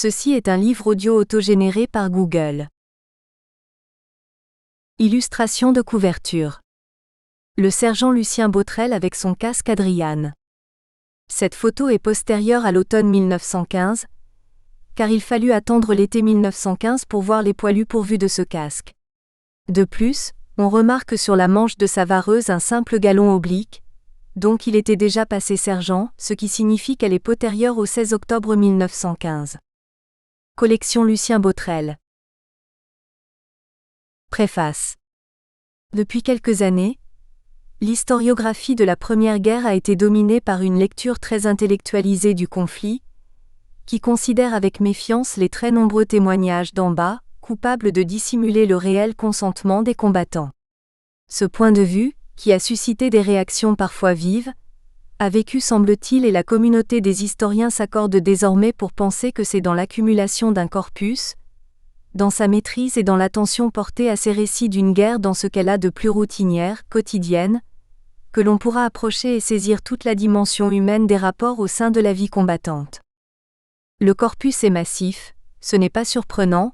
Ceci est un livre audio autogénéré par Google. Illustration de couverture. Le sergent Lucien Botrel avec son casque Adrian. Cette photo est postérieure à l'automne 1915, car il fallut attendre l'été 1915 pour voir les poilus pourvus de ce casque. De plus, on remarque sur la manche de sa vareuse un simple galon oblique, donc il était déjà passé sergent, ce qui signifie qu'elle est postérieure au 16 octobre 1915. Collection Lucien Botrel. Préface. Depuis quelques années, l'historiographie de la Première Guerre a été dominée par une lecture très intellectualisée du conflit, qui considère avec méfiance les très nombreux témoignages d'en bas, coupables de dissimuler le réel consentement des combattants. Ce point de vue, qui a suscité des réactions parfois vives, a vécu semble-t-il et la communauté des historiens s'accorde désormais pour penser que c'est dans l'accumulation d'un corpus, dans sa maîtrise et dans l'attention portée à ces récits d'une guerre dans ce qu'elle a de plus routinière, quotidienne, que l'on pourra approcher et saisir toute la dimension humaine des rapports au sein de la vie combattante. Le corpus est massif, ce n'est pas surprenant,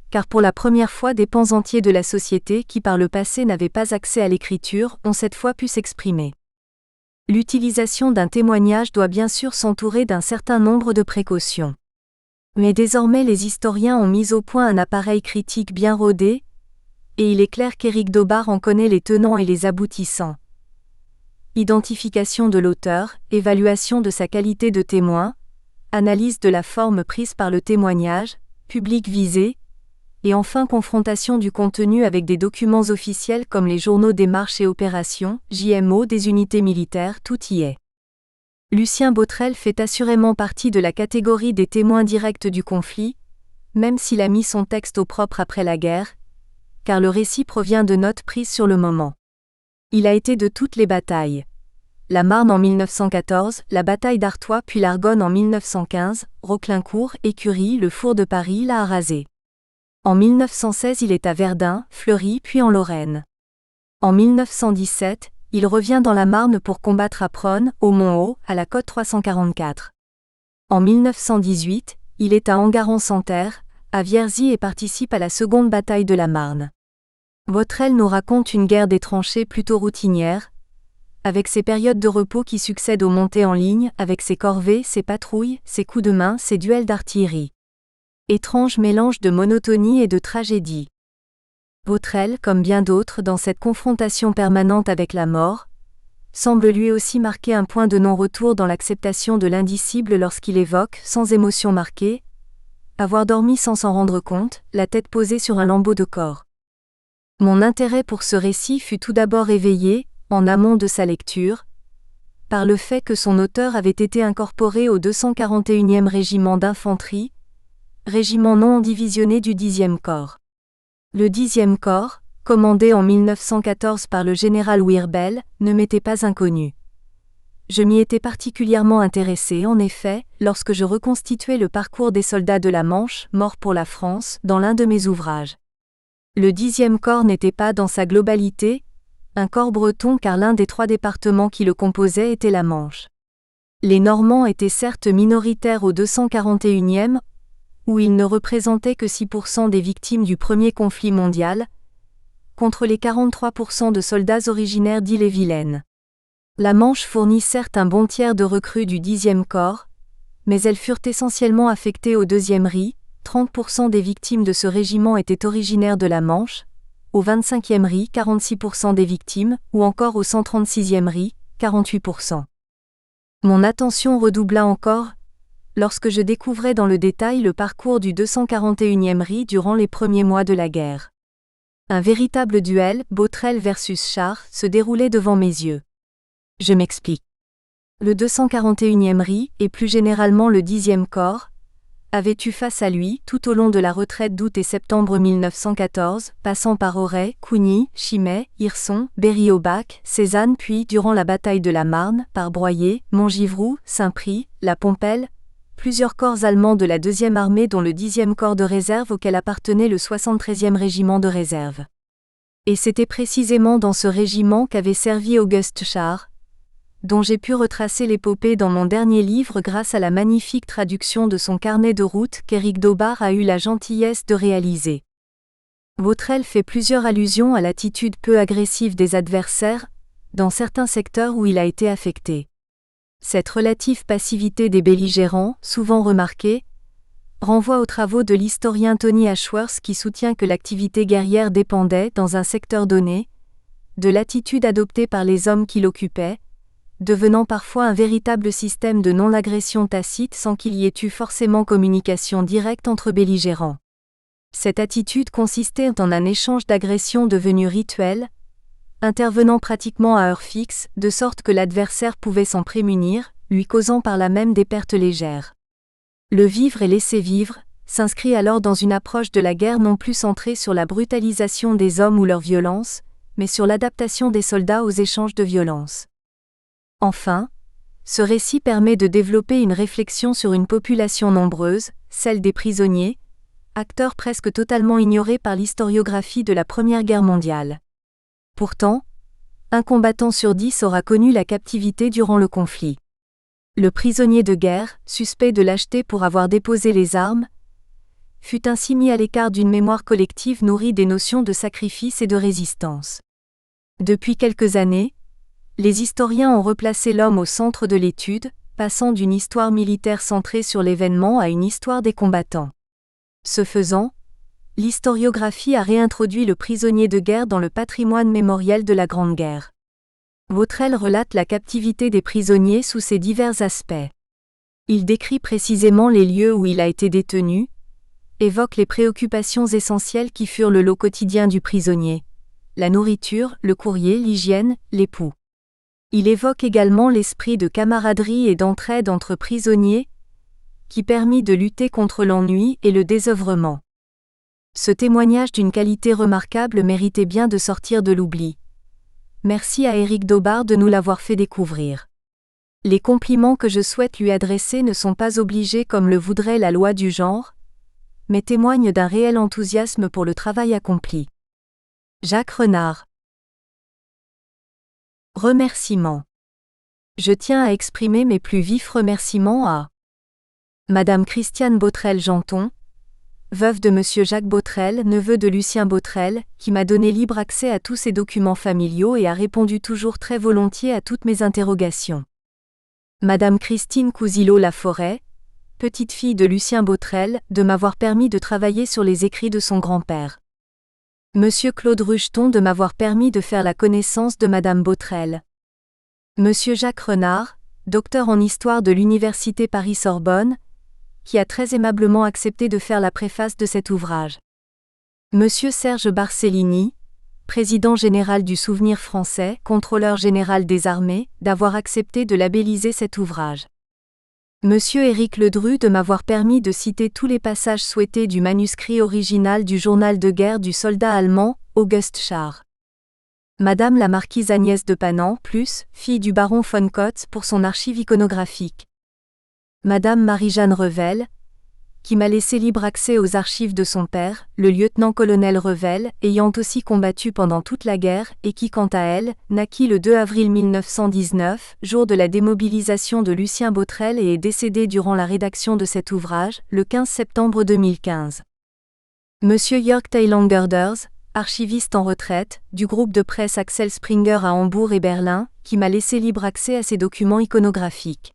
car pour la première fois des pans entiers de la société qui par le passé n'avaient pas accès à l'écriture ont cette fois pu s'exprimer. L'utilisation d'un témoignage doit bien sûr s'entourer d'un certain nombre de précautions. Mais désormais les historiens ont mis au point un appareil critique bien rodé, et il est clair qu'Éric Daubard en connaît les tenants et les aboutissants. Identification de l'auteur, évaluation de sa qualité de témoin, analyse de la forme prise par le témoignage, public visé, et enfin confrontation du contenu avec des documents officiels comme les journaux des marches et opérations, JMO des unités militaires, tout y est. Lucien Botrel fait assurément partie de la catégorie des témoins directs du conflit, même s'il a mis son texte au propre après la guerre, car le récit provient de notes prises sur le moment. Il a été de toutes les batailles. La Marne en 1914, la bataille d'Artois puis l'Argonne en 1915, Roclincourt, Écurie, le Four de Paris l'a arasé. En 1916 il est à Verdun, Fleury puis en Lorraine. En 1917, il revient dans la Marne pour combattre à Presnes, au Mont-Haut, à la côte 344. En 1918, il est à Engaron-Santerre, à Vierzy et participe à la seconde bataille de la Marne. Botrel nous raconte une guerre des tranchées plutôt routinière, avec ses périodes de repos qui succèdent aux montées en ligne, avec ses corvées, ses patrouilles, ses coups de main, ses duels d'artillerie. Étrange mélange de monotonie et de tragédie. Botrel, comme bien d'autres dans cette confrontation permanente avec la mort, semble lui aussi marquer un point de non-retour dans l'acceptation de l'indicible lorsqu'il évoque, sans émotion marquée, avoir dormi sans s'en rendre compte, la tête posée sur un lambeau de corps. Mon intérêt pour ce récit fut tout d'abord éveillé, en amont de sa lecture, par le fait que son auteur avait été incorporé au 241e régiment d'infanterie, régiment non divisionné du 10e corps. Le 10e corps, commandé en 1914 par le général Wirbel, ne m'était pas inconnu. Je m'y étais particulièrement intéressé en effet, lorsque je reconstituais le parcours des soldats de la Manche, morts pour la France, dans l'un de mes ouvrages. Le 10e corps n'était pas dans sa globalité un corps breton car l'un des 3 départements qui le composaient était la Manche. Les Normands étaient certes minoritaires au 241e, où ils ne représentaient que 6% des victimes du premier conflit mondial, contre les 43% de soldats originaires d'Ille-et-Vilaine. La Manche fournit certes un bon tiers de recrues du 10e corps, mais elles furent essentiellement affectées au 2e RI, 30% des victimes de ce régiment étaient originaires de la Manche, au 25e RI 46% des victimes, ou encore au 136e RI, 48%. Mon attention redoubla encore, lorsque je découvrais dans le détail le parcours du 241e RI durant les premiers mois de la guerre. Un véritable duel, Botrel versus Char, se déroulait devant mes yeux. Je m'explique. Le 241e RI, et plus généralement le 10e corps, avait eu face à lui, tout au long de la retraite d'août et septembre 1914, passant par Auray, Cougny, Chimay, Hirson, Berry-au-Bac, Cézanne puis, durant la bataille de la Marne, par Broyer, Montgivroux, Saint-Prix, La Pompelle, plusieurs corps allemands de la 2e armée dont le 10e corps de réserve auquel appartenait le 73e régiment de réserve. Et c'était précisément dans ce régiment qu'avait servi Auguste Char, dont j'ai pu retracer l'épopée dans mon dernier livre grâce à la magnifique traduction de son carnet de route qu'Éric Daubard a eu la gentillesse de réaliser. Botrel fait plusieurs allusions à l'attitude peu agressive des adversaires, dans certains secteurs où il a été affecté. Cette relative passivité des belligérants, souvent remarquée, renvoie aux travaux de l'historien Tony Ashworth qui soutient que l'activité guerrière dépendait, dans un secteur donné, de l'attitude adoptée par les hommes qui l'occupaient, devenant parfois un véritable système de non-agression tacite sans qu'il y ait eu forcément communication directe entre belligérants. Cette attitude consistait en un échange d'agressions devenu rituel, intervenant pratiquement à heure fixe, de sorte que l'adversaire pouvait s'en prémunir, lui causant par là même des pertes légères. Le vivre et laisser vivre s'inscrit alors dans une approche de la guerre non plus centrée sur la brutalisation des hommes ou leur violence, mais sur l'adaptation des soldats aux échanges de violence. Enfin, ce récit permet de développer une réflexion sur une population nombreuse, celle des prisonniers, acteur presque totalement ignoré par l'historiographie de la Première Guerre mondiale. Pourtant, un combattant sur 10 aura connu la captivité durant le conflit. Le prisonnier de guerre, suspect de lâcheté pour avoir déposé les armes, fut ainsi mis à l'écart d'une mémoire collective nourrie des notions de sacrifice et de résistance. Depuis quelques années, les historiens ont replacé l'homme au centre de l'étude, passant d'une histoire militaire centrée sur l'événement à une histoire des combattants. Ce faisant, l'historiographie a réintroduit le prisonnier de guerre dans le patrimoine mémoriel de la Grande Guerre. Botrel relate la captivité des prisonniers sous ses divers aspects. Il décrit précisément les lieux où il a été détenu, évoque les préoccupations essentielles qui furent le lot quotidien du prisonnier: la nourriture, le courrier, l'hygiène, l'époux. Il évoque également l'esprit de camaraderie et d'entraide entre prisonniers, qui permit de lutter contre l'ennui et le désœuvrement. Ce témoignage d'une qualité remarquable méritait bien de sortir de l'oubli. Merci à Éric Daubard de nous l'avoir fait découvrir. Les compliments que je souhaite lui adresser ne sont pas obligés comme le voudrait la loi du genre, mais témoignent d'un réel enthousiasme pour le travail accompli. Jacques Renard. Remerciements. Je tiens à exprimer mes plus vifs remerciements à Madame Christiane Botrel-Janton, veuve de Monsieur Jacques Botrel, neveu de Lucien Botrel, qui m'a donné libre accès à tous ses documents familiaux et a répondu toujours très volontiers à toutes mes interrogations. Madame Christine Cousilot-Laforêt, petite-fille de Lucien Botrel, de m'avoir permis de travailler sur les écrits de son grand-père. Monsieur Claude Rucheton de m'avoir permis de faire la connaissance de Madame Botrel. Monsieur Jacques Renard, docteur en histoire de l'Université Paris-Sorbonne, qui a très aimablement accepté de faire la préface de cet ouvrage. Monsieur Serge Barcellini, président général du Souvenir français, contrôleur général des armées, d'avoir accepté de labelliser cet ouvrage. Monsieur Éric Ledru de m'avoir permis de citer tous les passages souhaités du manuscrit original du journal de guerre du soldat allemand, Auguste Scharr. Madame la marquise Agnès de Panan, fille du baron von Kotz, pour son archive iconographique. Madame Marie-Jeanne Revel, qui m'a laissé libre accès aux archives de son père, le lieutenant-colonel Revel, ayant aussi combattu pendant toute la guerre et qui, quant à elle, naquit le 2 avril 1919, jour de la démobilisation de Lucien Botrel et est décédé durant la rédaction de cet ouvrage, le 15 septembre 2015. Monsieur Jörg Teilanger-Ders, archiviste en retraite, du groupe de presse Axel Springer à Hambourg et Berlin, qui m'a laissé libre accès à ses documents iconographiques.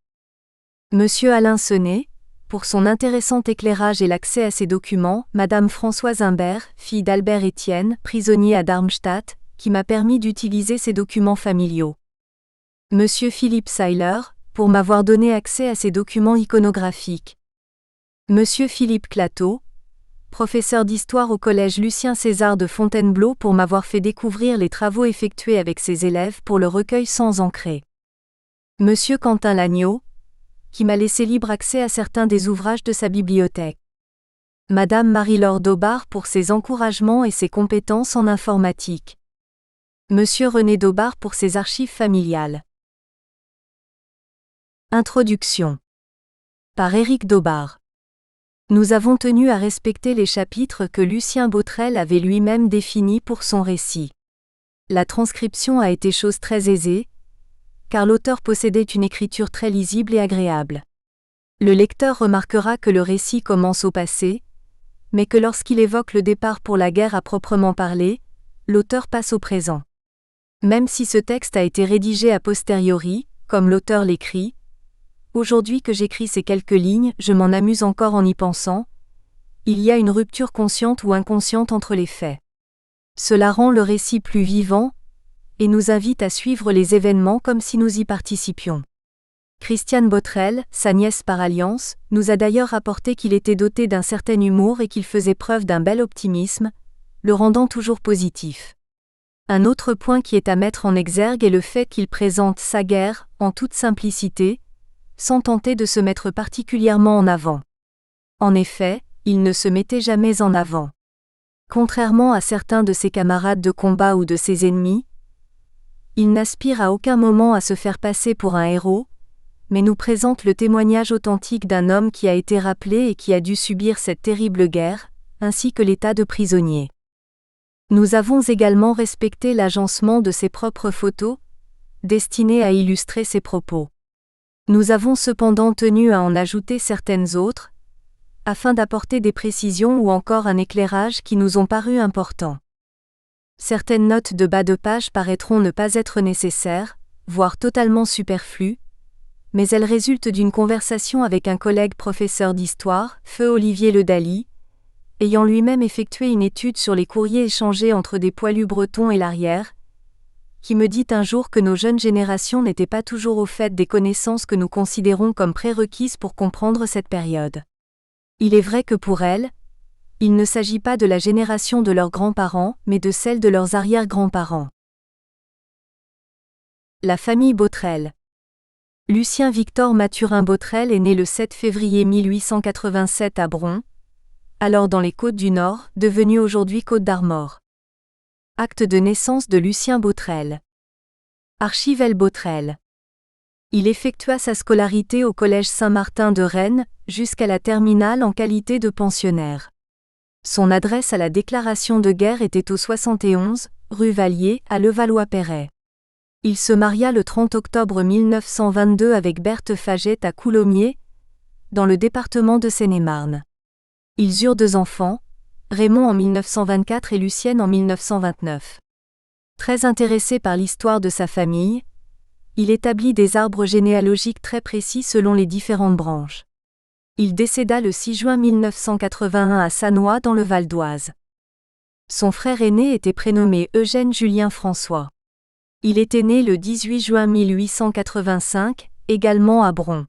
Monsieur Alain Senet, pour son intéressant éclairage et l'accès à ces documents, Madame Françoise Imbert, fille d'Albert Étienne, prisonnier à Darmstadt, qui m'a permis d'utiliser ces documents familiaux. Monsieur Philippe Seiler, pour m'avoir donné accès à ces documents iconographiques. Monsieur Philippe Clateau, professeur d'histoire au collège Lucien César de Fontainebleau, pour m'avoir fait découvrir les travaux effectués avec ses élèves pour le recueil Sans ancré. Monsieur Quentin Lagneau, qui m'a laissé libre accès à certains des ouvrages de sa bibliothèque. Madame Marie-Laure Daubard pour ses encouragements et ses compétences en informatique. Monsieur René Daubard pour ses archives familiales. Introduction. Par Éric Daubard. Nous avons tenu à respecter les chapitres que Lucien Botrel avait lui-même définis pour son récit. La transcription a été chose très aisée, car l'auteur possédait une écriture très lisible et agréable. Le lecteur remarquera que le récit commence au passé, mais que lorsqu'il évoque le départ pour la guerre à proprement parler, l'auteur passe au présent. Même si ce texte a été rédigé a posteriori, comme l'auteur l'écrit, aujourd'hui que j'écris ces quelques lignes, je m'en amuse encore en y pensant, il y a une rupture consciente ou inconsciente entre les faits. Cela rend le récit plus vivant, et nous invite à suivre les événements comme si nous y participions. Christiane Botrel, sa nièce par alliance, nous a d'ailleurs rapporté qu'il était doté d'un certain humour et qu'il faisait preuve d'un bel optimisme, le rendant toujours positif. Un autre point qui est à mettre en exergue est le fait qu'il présente sa guerre, en toute simplicité, sans tenter de se mettre particulièrement en avant. En effet, il ne se mettait jamais en avant. Contrairement à certains de ses camarades de combat ou de ses ennemis, il n'aspire à aucun moment à se faire passer pour un héros, mais nous présente le témoignage authentique d'un homme qui a été rappelé et qui a dû subir cette terrible guerre, ainsi que l'état de prisonnier. Nous avons également respecté l'agencement de ses propres photos, destinées à illustrer ses propos. Nous avons cependant tenu à en ajouter certaines autres, afin d'apporter des précisions ou encore un éclairage qui nous ont paru importants. Certaines notes de bas de page paraîtront ne pas être nécessaires, voire totalement superflues, mais elles résultent d'une conversation avec un collègue professeur d'histoire, feu Olivier Le Daly, ayant lui-même effectué une étude sur les courriers échangés entre des poilus bretons et l'arrière, qui me dit un jour que nos jeunes générations n'étaient pas toujours au fait des connaissances que nous considérons comme prérequises pour comprendre cette période. Il est vrai que pour elles, il ne s'agit pas de la génération de leurs grands-parents, mais de celle de leurs arrière-grands-parents. La famille Botrel. Lucien Victor Mathurin Botrel est né le 7 février 1887 à Bron, alors dans les Côtes du Nord, devenues aujourd'hui Côtes d'Armor. Acte de naissance de Lucien Botrel. Archibald Botrel. Il effectua sa scolarité au Collège Saint-Martin de Rennes, jusqu'à la terminale en qualité de pensionnaire. Son adresse à la déclaration de guerre était au 71, rue Vallier, à Levallois-Perret. Il se maria le 30 octobre 1922 avec Berthe Fagette à Coulommiers, dans le département de Seine-et-Marne. Ils eurent 2 enfants, Raymond en 1924 et Lucienne en 1929. Très intéressé par l'histoire de sa famille, il établit des arbres généalogiques très précis selon les différentes branches. Il décéda le 6 juin 1981 à Sannois dans le Val d'Oise. Son frère aîné était prénommé Eugène Julien François. Il était né le 18 juin 1885, également à Bron.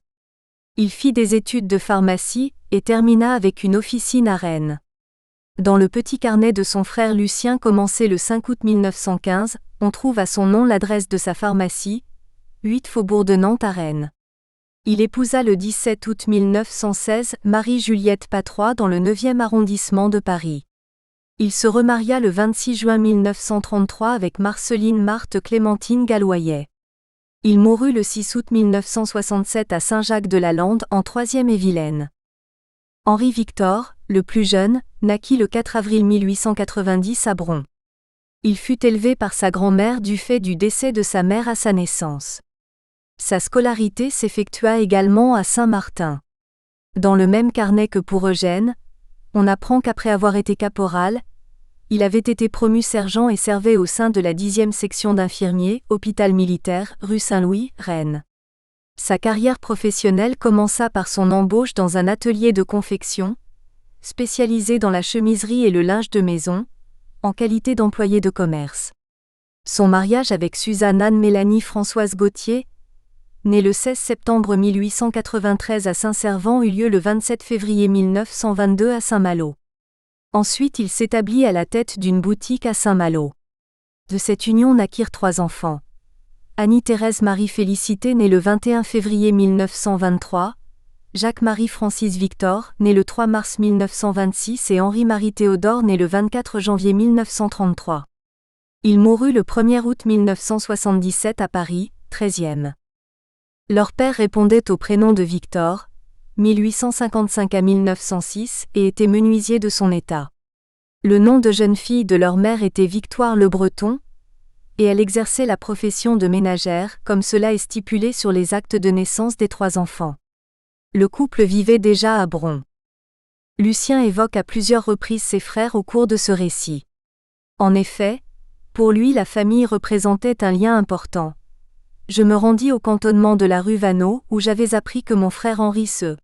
Il fit des études de pharmacie et termina avec une officine à Rennes. Dans le petit carnet de son frère Lucien commencé le 5 août 1915, on trouve à son nom l'adresse de sa pharmacie, 8 Faubourg de Nantes à Rennes. Il épousa le 17 août 1916 Marie-Juliette Patrois dans le 9e arrondissement de Paris. Il se remaria le 26 juin 1933 avec Marceline Marthe Clémentine Galloyet. Il mourut le 6 août 1967 à Saint-Jacques-de-la-Lande en 3e et Vilaine. Henri Victor, le plus jeune, naquit le 4 avril 1890 à Bron. Il fut élevé par sa grand-mère du fait du décès de sa mère à sa naissance. Sa scolarité s'effectua également à Saint-Martin. Dans le même carnet que pour Eugène, on apprend qu'après avoir été caporal, il avait été promu sergent et servait au sein de la 10e section d'infirmiers, hôpital militaire, rue Saint-Louis, Rennes. Sa carrière professionnelle commença par son embauche dans un atelier de confection, spécialisé dans la chemiserie et le linge de maison, en qualité d'employé de commerce. Son mariage avec Suzanne Anne-Mélanie Françoise Gauthier, née le 16 septembre 1893 à Saint-Servant, eut lieu le 27 février 1922 à Saint-Malo. Ensuite il s'établit à la tête d'une boutique à Saint-Malo. De cette union naquirent 3 enfants. Annie-Thérèse Marie-Félicité née le 21 février 1923, Jacques-Marie Francis Victor, né le 3 mars 1926 et Henri-Marie Théodore né le 24 janvier 1933. Il mourut le 1er août 1977 à Paris, 13e. Leur père répondait au prénom de Victor, 1855 à 1906, et était menuisier de son état. Le nom de jeune fille de leur mère était Victoire Le Breton, et elle exerçait la profession de ménagère, comme cela est stipulé sur les actes de naissance des 3 enfants. Le couple vivait déjà à Bron. Lucien évoque à plusieurs reprises ses frères au cours de ce récit. En effet, pour lui la famille représentait un lien important. Je me rendis au cantonnement de la rue Vaneau où j'avais appris que mon frère Henri se.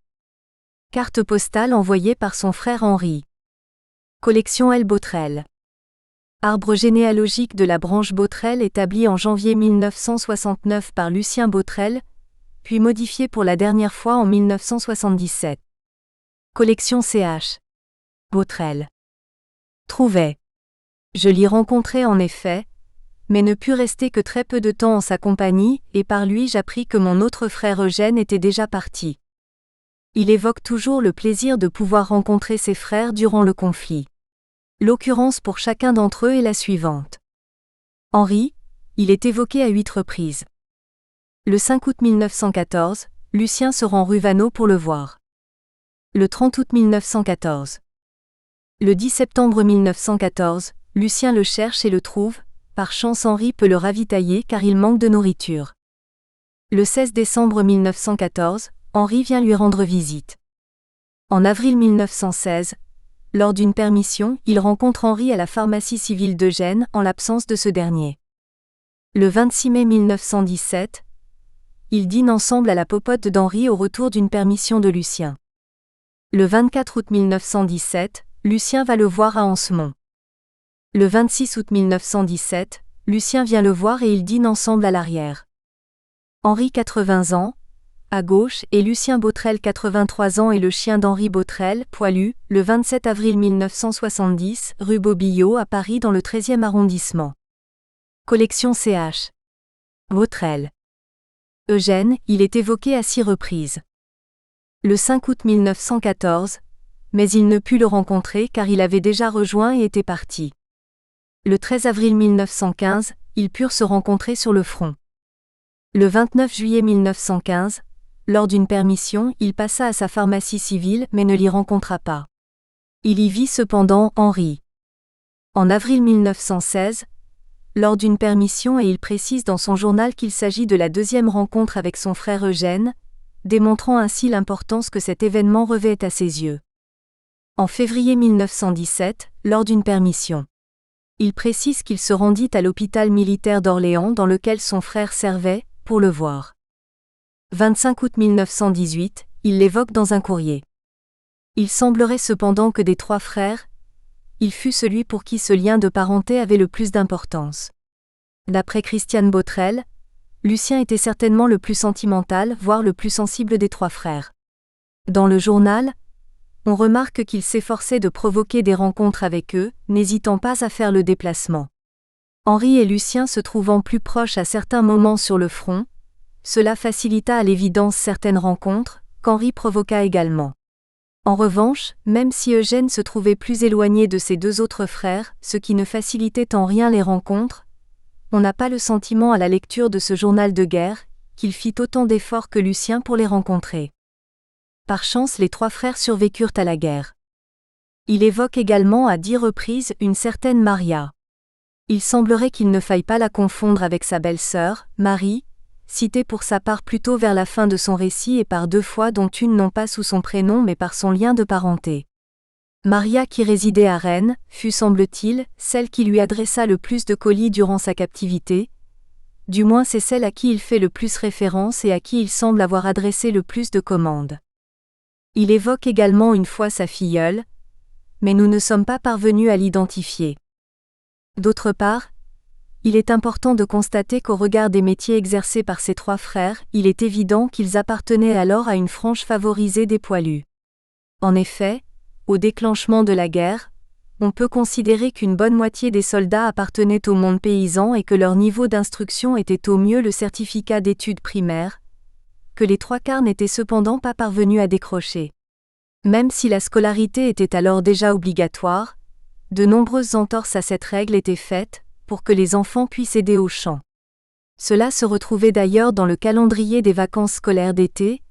Carte postale envoyée par son frère Henri. Collection L. Botrel. Arbre généalogique de la branche Botrel établi en janvier 1969 par Lucien Botrel, puis modifié pour la dernière fois en 1977. Collection Ch. Botrel. Trouvait. Je l'y rencontrai en effet, mais ne pus rester que très peu de temps en sa compagnie, et par lui j'appris que mon autre frère Eugène était déjà parti. Il évoque toujours le plaisir de pouvoir rencontrer ses frères durant le conflit. L'occurrence pour chacun d'entre eux est la suivante. Henri, il est évoqué à 8 reprises. Le 5 août 1914, Lucien se rend rue Vaneau pour le voir. Le 30 août 1914. Le 10 septembre 1914, Lucien le cherche et le trouve, par chance Henri peut le ravitailler car il manque de nourriture. Le 16 décembre 1914, Henri vient lui rendre visite. En avril 1916, lors d'une permission, il rencontre Henri à la pharmacie civile d'Eugène en l'absence de ce dernier. Le 26 mai 1917, ils dînent ensemble à la popote d'Henri au retour d'une permission de Lucien. Le 24 août 1917, Lucien va le voir à Ansemont. Le 26 août 1917, Lucien vient le voir et ils dînent ensemble à l'arrière. Henri 80 ans, à gauche, et Lucien Botrel 83 ans et le chien d'Henri Botrel, poilu, le 27 avril 1970, rue Bobillot à Paris dans le 13e arrondissement. Collection Ch. Botrel. Eugène, il est évoqué à 6 reprises. Le 5 août 1914, mais il ne put le rencontrer car il avait déjà rejoint et était parti. Le 13 avril 1915, ils purent se rencontrer sur le front. Le 29 juillet 1915, lors d'une permission, il passa à sa pharmacie civile mais ne l'y rencontra pas. Il y vit cependant Henri. En avril 1916, lors d'une permission et il précise dans son journal qu'il s'agit de la 2e rencontre avec son frère Eugène, démontrant ainsi l'importance que cet événement revêt à ses yeux. En février 1917, lors d'une permission. Il précise qu'il se rendit à l'hôpital militaire d'Orléans dans lequel son frère servait, pour le voir. 25 août 1918, il l'évoque dans un courrier. Il semblerait cependant que des 3 frères, il fut celui pour qui ce lien de parenté avait le plus d'importance. D'après Christiane Botrel, Lucien était certainement le plus sentimental, voire le plus sensible des 3 frères. Dans le journal, on remarque qu'il s'efforçait de provoquer des rencontres avec eux, n'hésitant pas à faire le déplacement. Henri et Lucien se trouvant plus proches à certains moments sur le front, cela facilita à l'évidence certaines rencontres, qu'Henri provoqua également. En revanche, même si Eugène se trouvait plus éloigné de ses 2 autres frères, ce qui ne facilitait en rien les rencontres, on n'a pas le sentiment à la lecture de ce journal de guerre, qu'il fit autant d'efforts que Lucien pour les rencontrer. Par chance les 3 frères survécurent à la guerre. Il évoque également à 10 reprises une certaine Maria. Il semblerait qu'il ne faille pas la confondre avec sa belle-sœur, Marie, citée pour sa part plutôt vers la fin de son récit et par 2 fois dont une non pas sous son prénom mais par son lien de parenté. Maria qui résidait à Rennes, fut semble-t-il, celle qui lui adressa le plus de colis durant sa captivité, du moins c'est celle à qui il fait le plus référence et à qui il semble avoir adressé le plus de commandes. Il évoque également une fois sa filleule, mais nous ne sommes pas parvenus à l'identifier. D'autre part, il est important de constater qu'au regard des métiers exercés par ces 3 frères, il est évident qu'ils appartenaient alors à une frange favorisée des poilus. En effet, au déclenchement de la guerre, on peut considérer qu'une bonne moitié des soldats appartenaient au monde paysan et que leur niveau d'instruction était au mieux le certificat d'études primaires, que les 3/4 n'étaient cependant pas parvenus à décrocher. Même si la scolarité était alors déjà obligatoire, de nombreuses entorses à cette règle étaient faites, pour que les enfants puissent aider au champ. Cela se retrouvait d'ailleurs dans le calendrier des vacances scolaires d'été,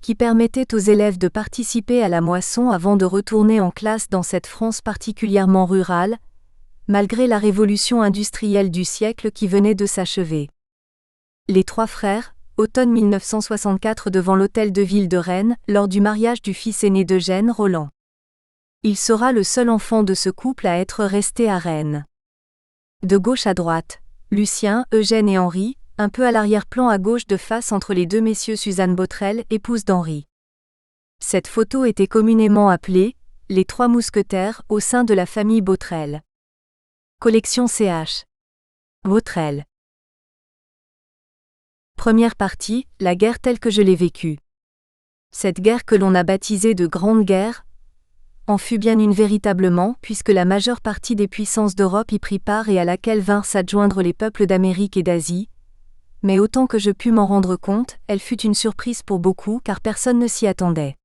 qui permettait aux élèves de participer à la moisson avant de retourner en classe dans cette France particulièrement rurale, malgré la révolution industrielle du siècle qui venait de s'achever. Les trois frères, automne 1964 devant l'hôtel de ville de Rennes, lors du mariage du fils aîné d'Eugène, Roland. Il sera le seul enfant de ce couple à être resté à Rennes. De gauche à droite, Lucien, Eugène et Henri, un peu à l'arrière-plan à gauche de face entre les deux messieurs Suzanne Botrel, épouse d'Henri. Cette photo était communément appelée « Les Trois Mousquetaires » au sein de la famille Botrel. Collection Ch. Botrel. Première partie, la guerre telle que je l'ai vécue. Cette guerre que l'on a baptisée de Grande Guerre en fut bien une véritablement, puisque la majeure partie des puissances d'Europe y prit part et à laquelle vinrent s'adjoindre les peuples d'Amérique et d'Asie. Mais autant que je pus m'en rendre compte, elle fut une surprise pour beaucoup car personne ne s'y attendait.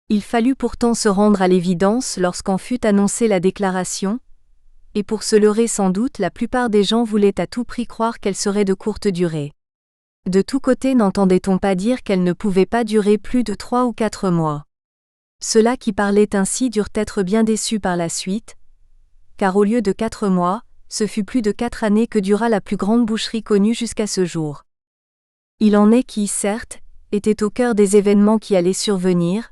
Il fallut pourtant se rendre à l'évidence lorsqu'en fut annoncée la déclaration, et pour se leurrer sans doute la plupart des gens voulaient à tout prix croire qu'elle serait de courte durée. De tous côtés n'entendait-on pas dire qu'elle ne pouvait pas durer plus de 3 ou 4 mois. Ceux-là qui parlaient ainsi durent être bien déçus par la suite, car au lieu de 4 mois, ce fut plus de 4 années que dura la plus grande boucherie connue jusqu'à ce jour. Il en est qui, certes, étaient au cœur des événements qui allaient survenir,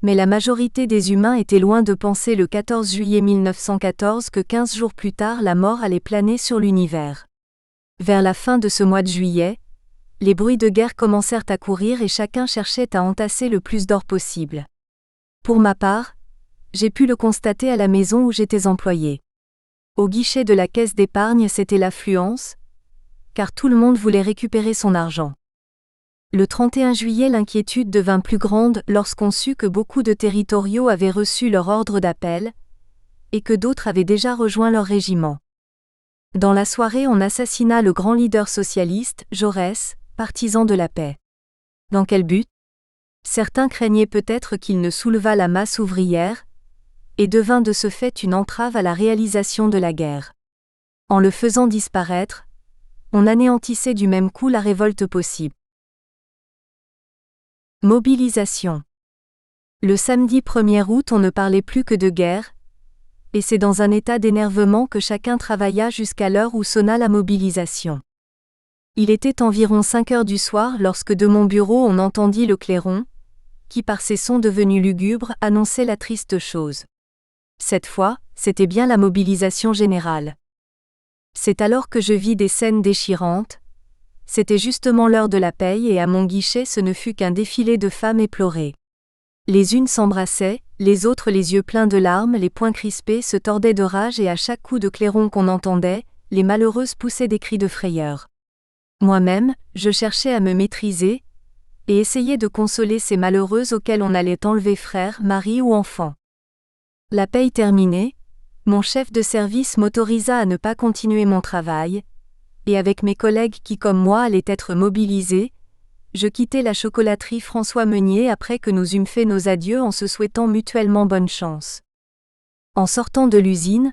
mais la majorité des humains étaient loin de penser le 14 juillet 1914 que 15 jours plus tard la mort allait planer sur l'univers. Vers la fin de ce mois de juillet, les bruits de guerre commencèrent à courir et chacun cherchait à entasser le plus d'or possible. Pour ma part, j'ai pu le constater à la maison où j'étais employé. Au guichet de la caisse d'épargne, c'était l'affluence, car tout le monde voulait récupérer son argent. Le 31 juillet, l'inquiétude devint plus grande lorsqu'on sut que beaucoup de territoriaux avaient reçu leur ordre d'appel, et que d'autres avaient déjà rejoint leur régiment. Dans la soirée, on assassina le grand leader socialiste, Jaurès, partisan de la paix. Dans quel but ? Certains craignaient peut-être qu'il ne soulevât la masse ouvrière, et devint de ce fait une entrave à la réalisation de la guerre. En le faisant disparaître, on anéantissait du même coup la révolte possible. Mobilisation. Le samedi 1er août, on ne parlait plus que de guerre, et c'est dans un état d'énervement que chacun travailla jusqu'à l'heure où sonna la mobilisation. Il était environ 5 heures du soir lorsque de mon bureau on entendit le clairon, qui par ses sons devenus lugubres annonçait la triste chose. Cette fois, c'était bien la mobilisation générale. C'est alors que je vis des scènes déchirantes. C'était justement l'heure de la paye et à mon guichet ce ne fut qu'un défilé de femmes éplorées. Les unes s'embrassaient, les autres les yeux pleins de larmes, les poings crispés se tordaient de rage et à chaque coup de clairon qu'on entendait, les malheureuses poussaient des cris de frayeur. Moi-même, je cherchais à me maîtriser, et essayais de consoler ces malheureuses auxquelles on allait enlever frère, mari ou enfant. La paye terminée, mon chef de service m'autorisa à ne pas continuer mon travail, et avec mes collègues qui comme moi allaient être mobilisés, je quittai la chocolaterie François Meunier après que nous eûmes fait nos adieux en se souhaitant mutuellement bonne chance. En sortant de l'usine,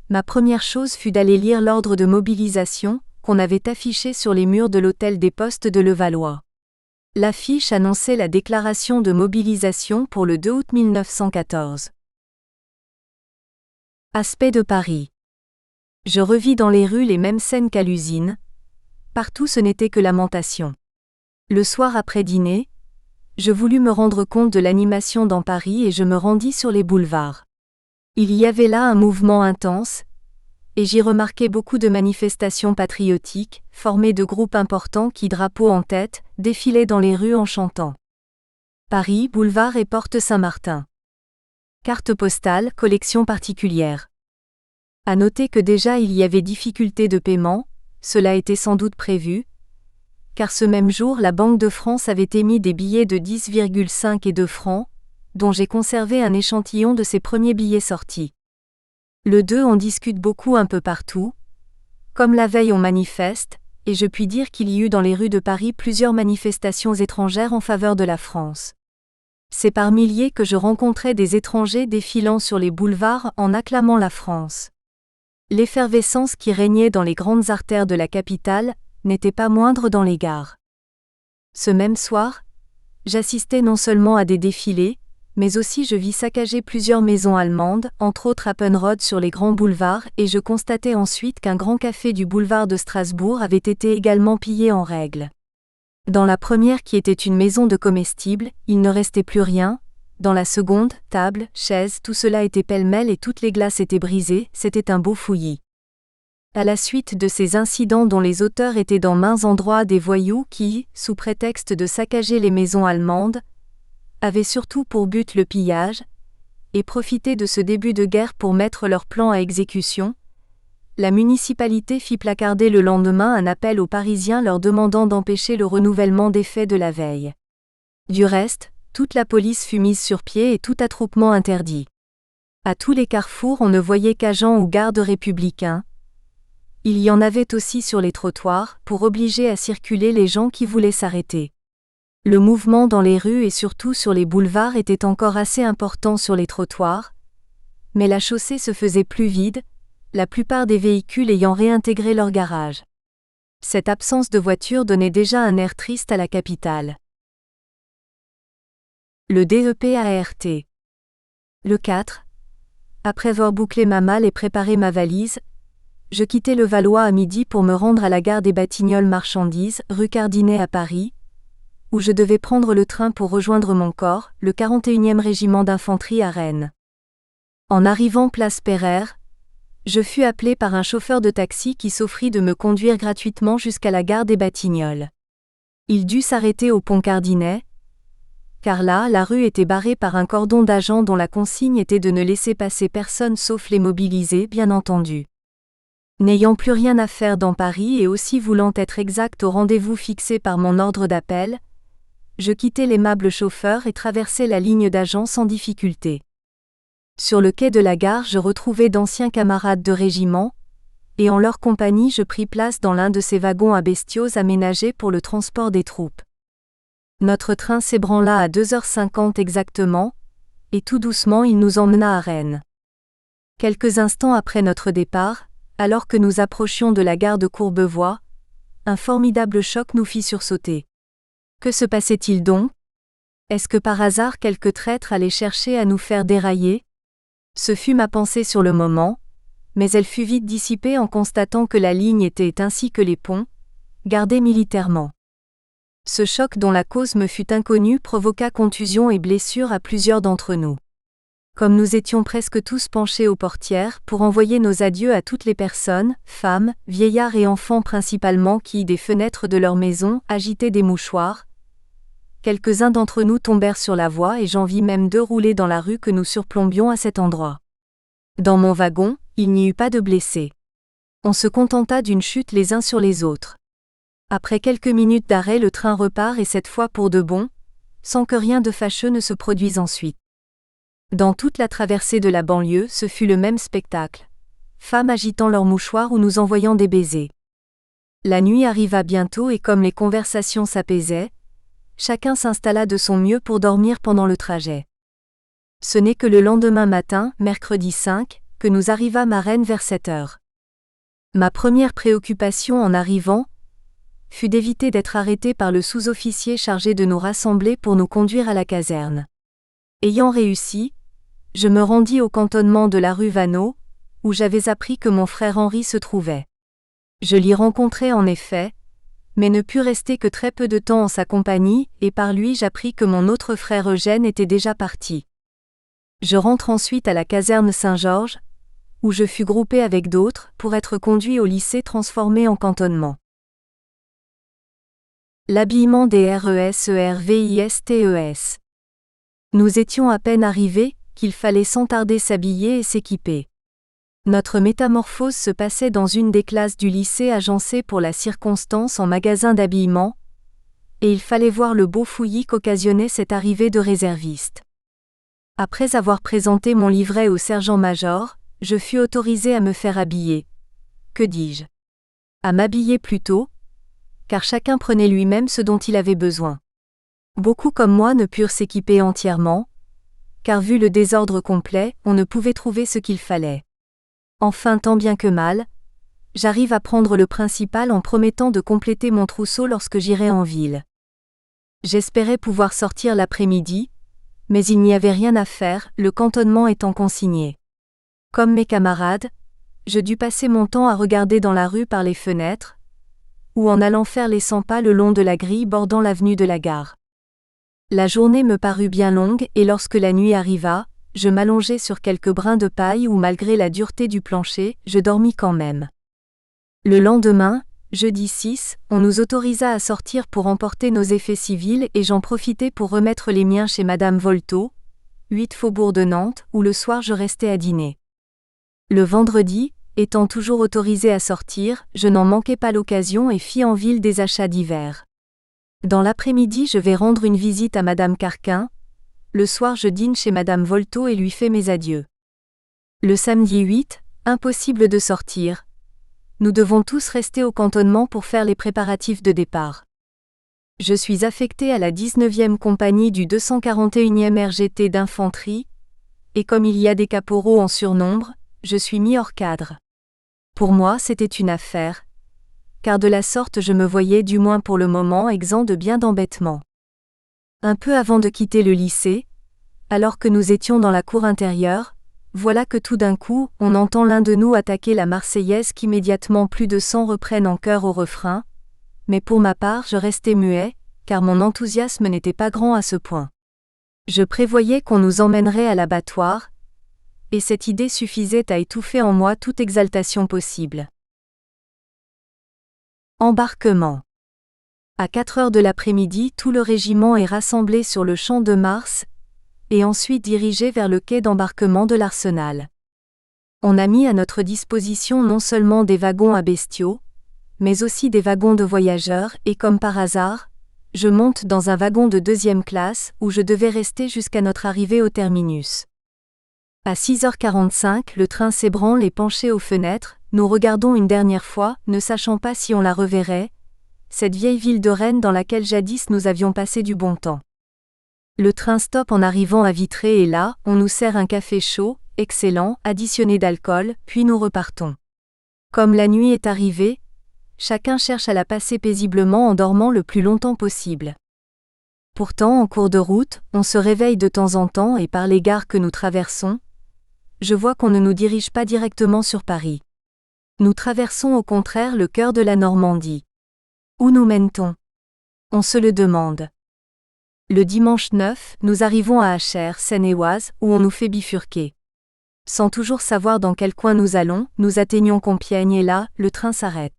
ma première chose fut d'aller lire l'ordre de mobilisation qu'on avait affiché sur les murs de l'hôtel des Postes de Levallois. L'affiche annonçait la déclaration de mobilisation pour le 2 août 1914. Aspect de Paris. Je revis dans les rues les mêmes scènes qu'à l'usine. Partout ce n'était que lamentation. Le soir après dîner, je voulus me rendre compte de l'animation dans Paris et je me rendis sur les boulevards. Il y avait là un mouvement intense, et j'y remarquai beaucoup de manifestations patriotiques, formées de groupes importants qui, drapeaux en tête, défilaient dans les rues en chantant. Paris, boulevard et porte Saint-Martin. Carte postale, collection particulière. À noter que déjà il y avait difficulté de paiement, cela était sans doute prévu, car ce même jour la Banque de France avait émis des billets de 10,5 et 2 francs, dont j'ai conservé un échantillon de ces premiers billets sortis. Le 2 on discute beaucoup un peu partout. Comme la veille on manifeste, et je puis dire qu'il y eut dans les rues de Paris plusieurs manifestations étrangères en faveur de la France. C'est par milliers que je rencontrais des étrangers défilant sur les boulevards en acclamant la France. L'effervescence qui régnait dans les grandes artères de la capitale n'était pas moindre dans les gares. Ce même soir, j'assistais non seulement à des défilés, mais aussi je vis saccager plusieurs maisons allemandes, entre autres Appenrode sur les grands boulevards, et je constatai ensuite qu'un grand café du boulevard de Strasbourg avait été également pillé en règle. Dans la première qui était une maison de comestibles, il ne restait plus rien. Dans la seconde, table, chaises, tout cela était pêle-mêle et toutes les glaces étaient brisées, c'était un beau fouillis. À la suite de ces incidents dont les auteurs étaient dans maints endroits des voyous qui, sous prétexte de saccager les maisons allemandes, avaient surtout pour but le pillage, et profitaient de ce début de guerre pour mettre leur plan à exécution, la municipalité fit placarder le lendemain un appel aux Parisiens leur demandant d'empêcher le renouvellement des faits de la veille. Du reste, toute la police fut mise sur pied et tout attroupement interdit. À tous les carrefours on ne voyait qu'agents ou gardes républicains. Il y en avait aussi sur les trottoirs, pour obliger à circuler les gens qui voulaient s'arrêter. Le mouvement dans les rues et surtout sur les boulevards était encore assez important sur les trottoirs, mais la chaussée se faisait plus vide, la plupart des véhicules ayant réintégré leur garage. Cette absence de voitures donnait déjà un air triste à la capitale. Le DEPART. Le 4. Après avoir bouclé ma malle et préparé ma valise, je quittai Levallois à midi pour me rendre à la gare des Batignolles Marchandises, rue Cardinet à Paris, où je devais prendre le train pour rejoindre mon corps, le 41e régiment d'infanterie à Rennes. En arrivant place Pereire, je fus appelé par un chauffeur de taxi qui s'offrit de me conduire gratuitement jusqu'à la gare des Batignolles. Il dut s'arrêter au pont Cardinet, car là, la rue était barrée par un cordon d'agents dont la consigne était de ne laisser passer personne sauf les mobilisés, bien entendu. N'ayant plus rien à faire dans Paris et aussi voulant être exact au rendez-vous fixé par mon ordre d'appel, je quittai l'aimable chauffeur et traversai la ligne d'agents sans difficulté. Sur le quai de la gare je retrouvai d'anciens camarades de régiment, et en leur compagnie je pris place dans l'un de ces wagons à bestiaux aménagés pour le transport des troupes. Notre train s'ébranla à 2h50 exactement, et tout doucement il nous emmena à Rennes. Quelques instants après notre départ, alors que nous approchions de la gare de Courbevoie, un formidable choc nous fit sursauter. Que se passait-il donc ? Est-ce que par hasard quelque traître allait chercher à nous faire dérailler ? Ce fut ma pensée sur le moment, mais elle fut vite dissipée en constatant que la ligne était ainsi que les ponts, gardés militairement. Ce choc dont la cause me fut inconnue provoqua contusion et blessures à plusieurs d'entre nous. Comme nous étions presque tous penchés aux portières pour envoyer nos adieux à toutes les personnes, femmes, vieillards et enfants principalement qui, des fenêtres de leur maison, agitaient des mouchoirs, quelques-uns d'entre nous tombèrent sur la voie et j'en vis même 2 rouler dans la rue que nous surplombions à cet endroit. Dans mon wagon, il n'y eut pas de blessés. On se contenta d'une chute les uns sur les autres. Après quelques minutes d'arrêt, le train repart et cette fois pour de bon, sans que rien de fâcheux ne se produise ensuite. Dans toute la traversée de la banlieue, ce fut le même spectacle. Femmes agitant leurs mouchoirs ou nous envoyant des baisers. La nuit arriva bientôt et comme les conversations s'apaisaient, chacun s'installa de son mieux pour dormir pendant le trajet. Ce n'est que le lendemain matin, mercredi 5, que nous arrivâmes à Rennes vers 7h. Ma première préoccupation en arrivant fut d'éviter d'être arrêté par le sous-officier chargé de nous rassembler pour nous conduire à la caserne. Ayant réussi, je me rendis au cantonnement de la rue Vaneau, où j'avais appris que mon frère Henri se trouvait. Je l'y rencontrai en effet, mais ne pus rester que très peu de temps en sa compagnie, et par lui j'appris que mon autre frère Eugène était déjà parti. Je rentre ensuite à la caserne Saint-Georges, où je fus groupé avec d'autres, pour être conduit au lycée transformé en cantonnement. L'habillement des RESERVISTES. Nous étions à peine arrivés, qu'il fallait sans tarder s'habiller et s'équiper. Notre métamorphose se passait dans une des classes du lycée agencée pour la circonstance en magasin d'habillement, et il fallait voir le beau fouillis qu'occasionnait cette arrivée de réservistes. Après avoir présenté mon livret au sergent-major, je fus autorisé à me faire habiller. Que dis-je ? À m'habiller plutôt, car chacun prenait lui-même ce dont il avait besoin. Beaucoup comme moi ne purent s'équiper entièrement, car vu le désordre complet, on ne pouvait trouver ce qu'il fallait. Enfin, tant bien que mal, j'arrive à prendre le principal en promettant de compléter mon trousseau lorsque j'irai en ville. J'espérais pouvoir sortir l'après-midi, mais il n'y avait rien à faire, le cantonnement étant consigné. Comme mes camarades, je dus passer mon temps à regarder dans la rue par les fenêtres, ou en allant faire les 100 pas le long de la grille bordant l'avenue de la gare. La journée me parut bien longue et lorsque la nuit arriva, je m'allongeai sur quelques brins de paille où malgré la dureté du plancher, je dormis quand même. Le lendemain, jeudi 6, on nous autorisa à sortir pour emporter nos effets civils et j'en profitai pour remettre les miens chez Madame Volto, 8 faubourg de Nantes, où le soir je restai à dîner. Le vendredi, étant toujours autorisé à sortir, je n'en manquai pas l'occasion et fis en ville des achats divers. Dans l'après-midi je vais rendre une visite à Madame Carquin, le soir je dîne chez Madame Volto et lui fais mes adieux. Le samedi 8, impossible de sortir. Nous devons tous rester au cantonnement pour faire les préparatifs de départ. Je suis affecté à la 19e compagnie du 241e RGT d'infanterie, et comme il y a des caporaux en surnombre, je suis mis hors cadre. Pour moi c'était une affaire, car de la sorte je me voyais du moins pour le moment exempt de bien d'embêtements. Un peu avant de quitter le lycée, alors que nous étions dans la cour intérieure, voilà que tout d'un coup, on entend l'un de nous attaquer la Marseillaise qu'immédiatement plus de 100 reprennent en chœur au refrain, mais pour ma part je restai muet, car mon enthousiasme n'était pas grand à ce point. Je prévoyais qu'on nous emmènerait à l'abattoir, et cette idée suffisait à étouffer en moi toute exaltation possible. Embarquement. À 4 heures de l'après-midi, tout le régiment est rassemblé sur le champ de Mars, et ensuite dirigé vers le quai d'embarquement de l'Arsenal. On a mis à notre disposition non seulement des wagons à bestiaux, mais aussi des wagons de voyageurs et comme par hasard, je monte dans un wagon de 2e classe où je devais rester jusqu'à notre arrivée au terminus. À 6h45, le train s'ébranle et penché aux fenêtres, nous regardons une dernière fois, ne sachant pas si on la reverrait, cette vieille ville de Rennes dans laquelle jadis nous avions passé du bon temps. Le train stoppe en arrivant à Vitré et là, on nous sert un café chaud, excellent, additionné d'alcool, puis nous repartons. Comme la nuit est arrivée, chacun cherche à la passer paisiblement en dormant le plus longtemps possible. Pourtant, en cours de route, on se réveille de temps en temps et par les gares que nous traversons, je vois qu'on ne nous dirige pas directement sur Paris. Nous traversons au contraire le cœur de la Normandie. Où nous mène-t-on ? On se le demande. Le dimanche 9, nous arrivons à Achères, Seine-et-Oise, où on nous fait bifurquer. Sans toujours savoir dans quel coin nous allons, nous atteignons Compiègne et là, le train s'arrête.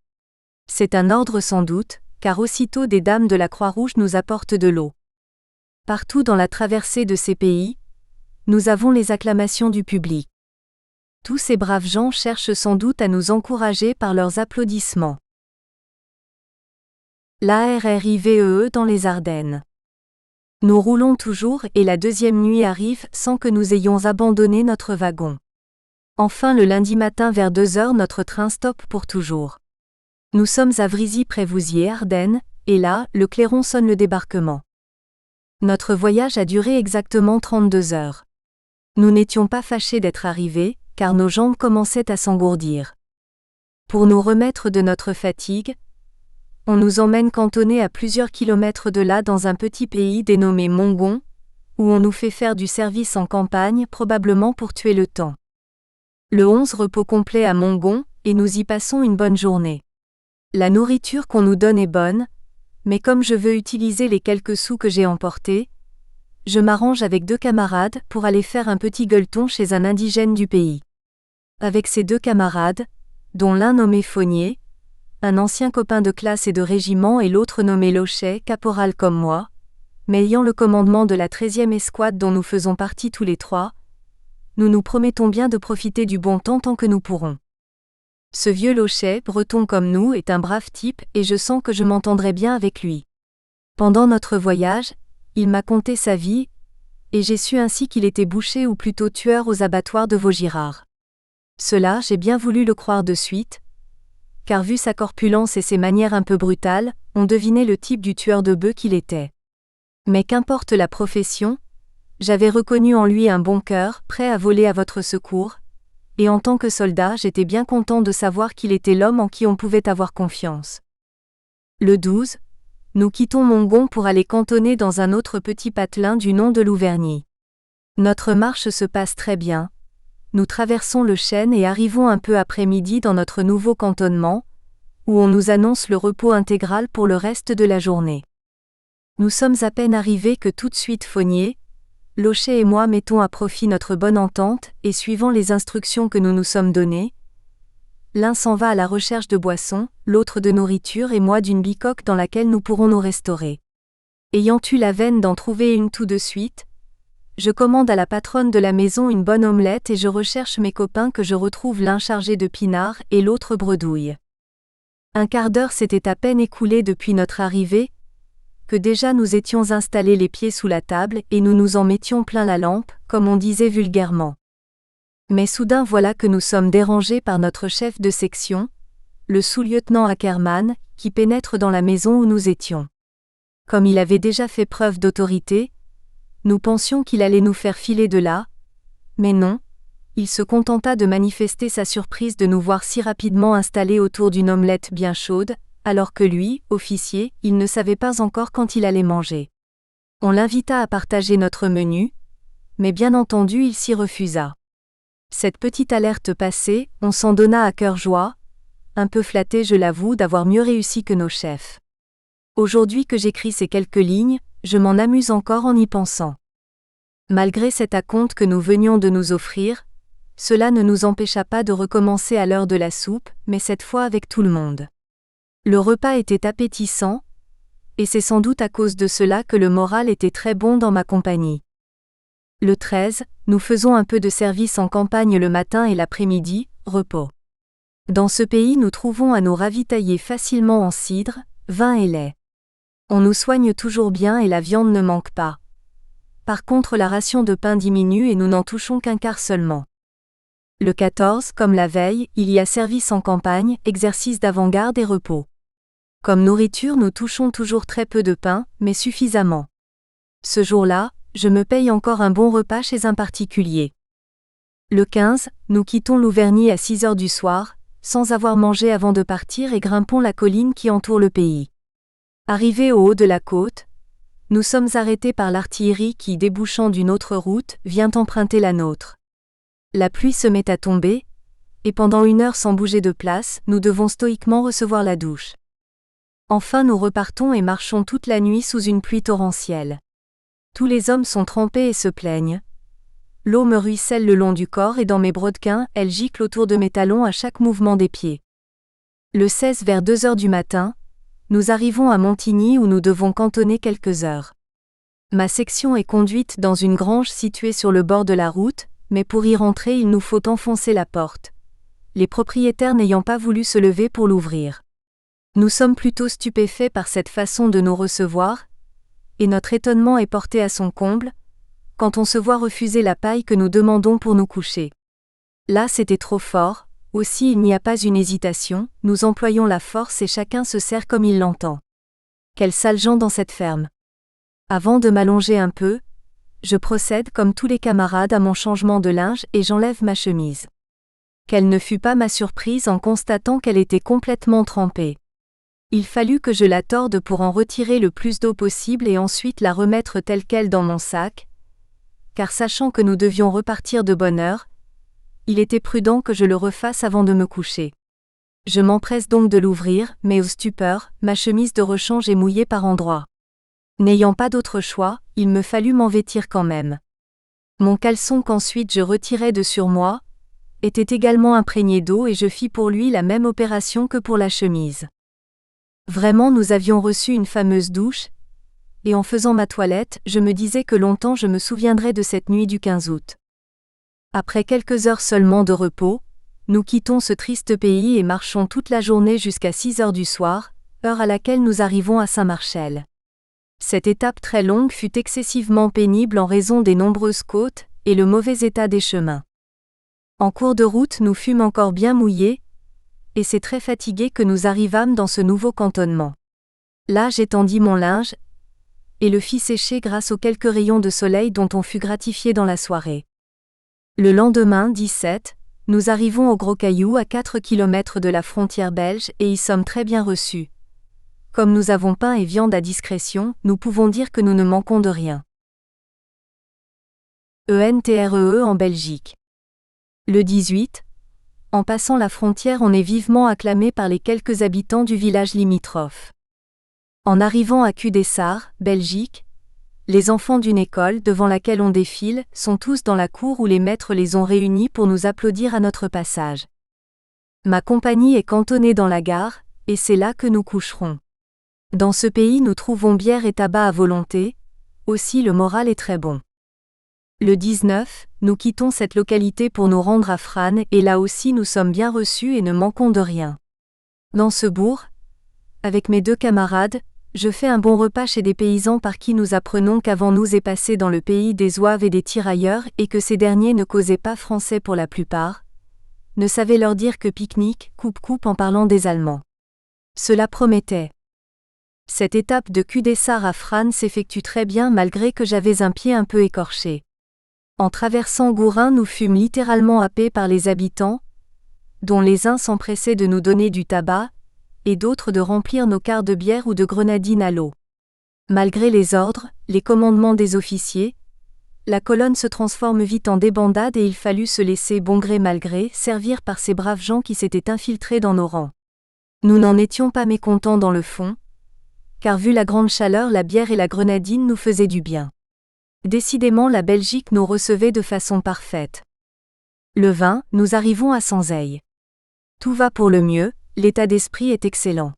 C'est un ordre sans doute, car aussitôt des dames de la Croix-Rouge nous apportent de l'eau. Partout dans la traversée de ces pays, nous avons les acclamations du public. Tous ces braves gens cherchent sans doute à nous encourager par leurs applaudissements. L'ARRIVEE dans les Ardennes. Nous roulons toujours et la 2e nuit arrive sans que nous ayons abandonné notre wagon. Enfin le lundi matin vers 2h notre train stoppe pour toujours. Nous sommes à Vrizy-près-Vouziers, Ardennes, et là, le clairon sonne le débarquement. Notre voyage a duré exactement 32 heures. Nous n'étions pas fâchés d'être arrivés, car nos jambes commençaient à s'engourdir. Pour nous remettre de notre fatigue, on nous emmène cantonnés à plusieurs kilomètres de là dans un petit pays dénommé Mongon, où on nous fait faire du service en campagne probablement pour tuer le temps. Le 11 repos complet à Mongon, et nous y passons une bonne journée. La nourriture qu'on nous donne est bonne, mais comme je veux utiliser les quelques sous que j'ai emportés, je m'arrange avec 2 camarades pour aller faire un petit gueuleton chez un indigène du pays. Avec ces 2 camarades, dont l'un nommé Faunier, un ancien copain de classe et de régiment et l'autre nommé Lochet, caporal comme moi, mais ayant le commandement de la 13e escouade dont nous faisons partie tous les 3, nous nous promettons bien de profiter du bon temps tant que nous pourrons. Ce vieux Lochet, breton comme nous, est un brave type et je sens que je m'entendrai bien avec lui. Pendant notre voyage, il m'a conté sa vie, et j'ai su ainsi qu'il était boucher ou plutôt tueur aux abattoirs de Vaugirard. Cela, j'ai bien voulu le croire de suite, car vu sa corpulence et ses manières un peu brutales, on devinait le type du tueur de bœufs qu'il était. Mais qu'importe la profession, j'avais reconnu en lui un bon cœur, prêt à voler à votre secours, et en tant que soldat j'étais bien content de savoir qu'il était l'homme en qui on pouvait avoir confiance. Le 12, nous quittons Mongon pour aller cantonner dans un autre petit patelin du nom de Louverny. Notre marche se passe très bien. Nous traversons le Chêne et arrivons un peu après midi dans notre nouveau cantonnement, où on nous annonce le repos intégral pour le reste de la journée. Nous sommes à peine arrivés que tout de suite Fognier, Locher et moi mettons à profit notre bonne entente et suivant les instructions que nous nous sommes données, l'un s'en va à la recherche de boissons, l'autre de nourriture et moi d'une bicoque dans laquelle nous pourrons nous restaurer. Ayant eu la veine d'en trouver une tout de suite, je commande à la patronne de la maison une bonne omelette et je recherche mes copains que je retrouve l'un chargé de pinards et l'autre bredouille. Un quart d'heure s'était à peine écoulé depuis notre arrivée, que déjà nous étions installés les pieds sous la table et nous nous en mettions plein la lampe, comme on disait vulgairement. Mais soudain voilà que nous sommes dérangés par notre chef de section, le sous-lieutenant Ackermann, qui pénètre dans la maison où nous étions. Comme il avait déjà fait preuve d'autorité, nous pensions qu'il allait nous faire filer de là, mais non, il se contenta de manifester sa surprise de nous voir si rapidement installés autour d'une omelette bien chaude, alors que lui, officier, il ne savait pas encore quand il allait manger. On l'invita à partager notre menu, mais bien entendu il s'y refusa. Cette petite alerte passée, on s'en donna à cœur joie, un peu flatté je l'avoue d'avoir mieux réussi que nos chefs. Aujourd'hui que j'écris ces quelques lignes, je m'en amuse encore en y pensant. Malgré cet acompte que nous venions de nous offrir, cela ne nous empêcha pas de recommencer à l'heure de la soupe, mais cette fois avec tout le monde. Le repas était appétissant, et c'est sans doute à cause de cela que le moral était très bon dans ma compagnie. Le 13, nous faisons un peu de service en campagne le matin et l'après-midi, repos. Dans ce pays nous trouvons à nous ravitailler facilement en cidre, vin et lait. On nous soigne toujours bien et la viande ne manque pas. Par contre la ration de pain diminue et nous n'en touchons qu'un quart seulement. Le 14, comme la veille, il y a service en campagne, exercice d'avant-garde et repos. Comme nourriture nous touchons toujours très peu de pain, mais suffisamment. Ce jour-là, je me paye encore un bon repas chez un particulier. Le 15, nous quittons Louverny à 6 heures du soir, sans avoir mangé avant de partir et grimpons la colline qui entoure le pays. Arrivés au haut de la côte, nous sommes arrêtés par l'artillerie qui, débouchant d'une autre route, vient emprunter la nôtre. La pluie se met à tomber, et pendant 1 heure sans bouger de place, nous devons stoïquement recevoir la douche. Enfin nous repartons et marchons toute la nuit sous une pluie torrentielle. Tous les hommes sont trempés et se plaignent. L'eau me ruisselle le long du corps et dans mes brodequins, elle gicle autour de mes talons à chaque mouvement des pieds. Le 16 vers 2 heures du matin, nous arrivons à Montigny où nous devons cantonner quelques heures. Ma section est conduite dans une grange située sur le bord de la route, mais pour y rentrer il nous faut enfoncer la porte, les propriétaires n'ayant pas voulu se lever pour l'ouvrir. Nous sommes plutôt stupéfaits par cette façon de nous recevoir, et notre étonnement est porté à son comble, quand on se voit refuser la paille que nous demandons pour nous coucher. Là c'était trop fort. Aussi il n'y a pas une hésitation, nous employons la force et chacun se sert comme il l'entend. Quels sales gens dans cette ferme. Avant de m'allonger un peu, je procède comme tous les camarades à mon changement de linge et j'enlève ma chemise. Quelle ne fut pas ma surprise en constatant qu'elle était complètement trempée. Il fallut que je la torde pour en retirer le plus d'eau possible et ensuite la remettre telle quelle dans mon sac, car sachant que nous devions repartir de bonne heure, il était prudent que je le refasse avant de me coucher. Je m'empresse donc de l'ouvrir, mais au stupeur, ma chemise de rechange est mouillée par endroits. N'ayant pas d'autre choix, il me fallut m'en vêtir quand même. Mon caleçon qu'ensuite je retirai de sur moi, était également imprégné d'eau et je fis pour lui la même opération que pour la chemise. Vraiment nous avions reçu une fameuse douche, et en faisant ma toilette, je me disais que longtemps je me souviendrais de cette nuit du 15 août. Après quelques heures seulement de repos, nous quittons ce triste pays et marchons toute la journée jusqu'à 6 heures du soir, heure à laquelle nous arrivons à Saint-Marcel. Cette étape très longue fut excessivement pénible en raison des nombreuses côtes et le mauvais état des chemins. En cours de route nous fûmes encore bien mouillés, et c'est très fatigués que nous arrivâmes dans ce nouveau cantonnement. Là j'étendis mon linge, et le fis sécher grâce aux quelques rayons de soleil dont on fut gratifié dans la soirée. Le lendemain, 17, nous arrivons au Gros Caillou à 4 km de la frontière belge et y sommes très bien reçus. Comme nous avons pain et viande à discrétion, nous pouvons dire que nous ne manquons de rien. ENTREE en Belgique. Le 18, en passant la frontière, on est vivement acclamé par les quelques habitants du village limitrophe. En arrivant à Cudessart, Belgique, les enfants d'une école devant laquelle on défile sont tous dans la cour où les maîtres les ont réunis pour nous applaudir à notre passage. Ma compagnie est cantonnée dans la gare, et c'est là que nous coucherons. Dans ce pays nous trouvons bière et tabac à volonté, aussi le moral est très bon. Le 19, nous quittons cette localité pour nous rendre à Frasnes et là aussi nous sommes bien reçus et ne manquons de rien. Dans ce bourg, avec mes 2 camarades, je fais un bon repas chez des paysans par qui nous apprenons qu'avant nous est passé dans le pays des zouaves et des tirailleurs et que ces derniers ne causaient pas français pour la plupart, ne savaient leur dire que pique-nique, coupe-coupe en parlant des Allemands. Cela promettait. Cette étape de Cudessart à Frasnes s'effectue très bien malgré que j'avais un pied un peu écorché. En traversant Gourin nous fûmes littéralement happés par les habitants, dont les uns s'empressaient de nous donner du tabac, et d'autres de remplir nos quarts de bière ou de grenadine à l'eau. Malgré les ordres, les commandements des officiers, la colonne se transforme vite en débandade et il fallut se laisser bon gré mal gré servir par ces braves gens qui s'étaient infiltrés dans nos rangs. Nous n'en étions pas mécontents dans le fond, car vu la grande chaleur, la bière et la grenadine nous faisaient du bien. Décidément la Belgique nous recevait de façon parfaite. Le 20, nous arrivons à Sanzeille. Tout va pour le mieux, l'état d'esprit est excellent.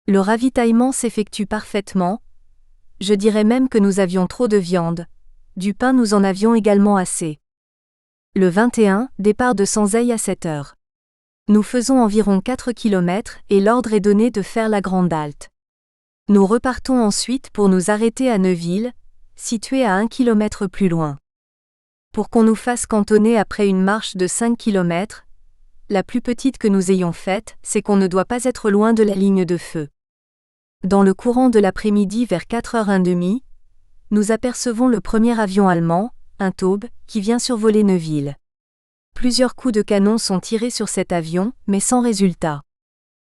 Le ravitaillement s'effectue parfaitement, je dirais même que nous avions trop de viande, du pain nous en avions également assez. Le 21, départ de Sanzeille à 7 heures. Nous faisons environ 4 km et l'ordre est donné de faire la grande halte. Nous repartons ensuite pour nous arrêter à Neuville, situé à 1 km plus loin. Pour qu'on nous fasse cantonner après une marche de 5 km, la plus petite que nous ayons faite, c'est qu'on ne doit pas être loin de la ligne de feu. Dans le courant de l'après-midi vers 4h30, nous apercevons le premier avion allemand, un Taube, qui vient survoler Neuville. Plusieurs coups de canon sont tirés sur cet avion, mais sans résultat.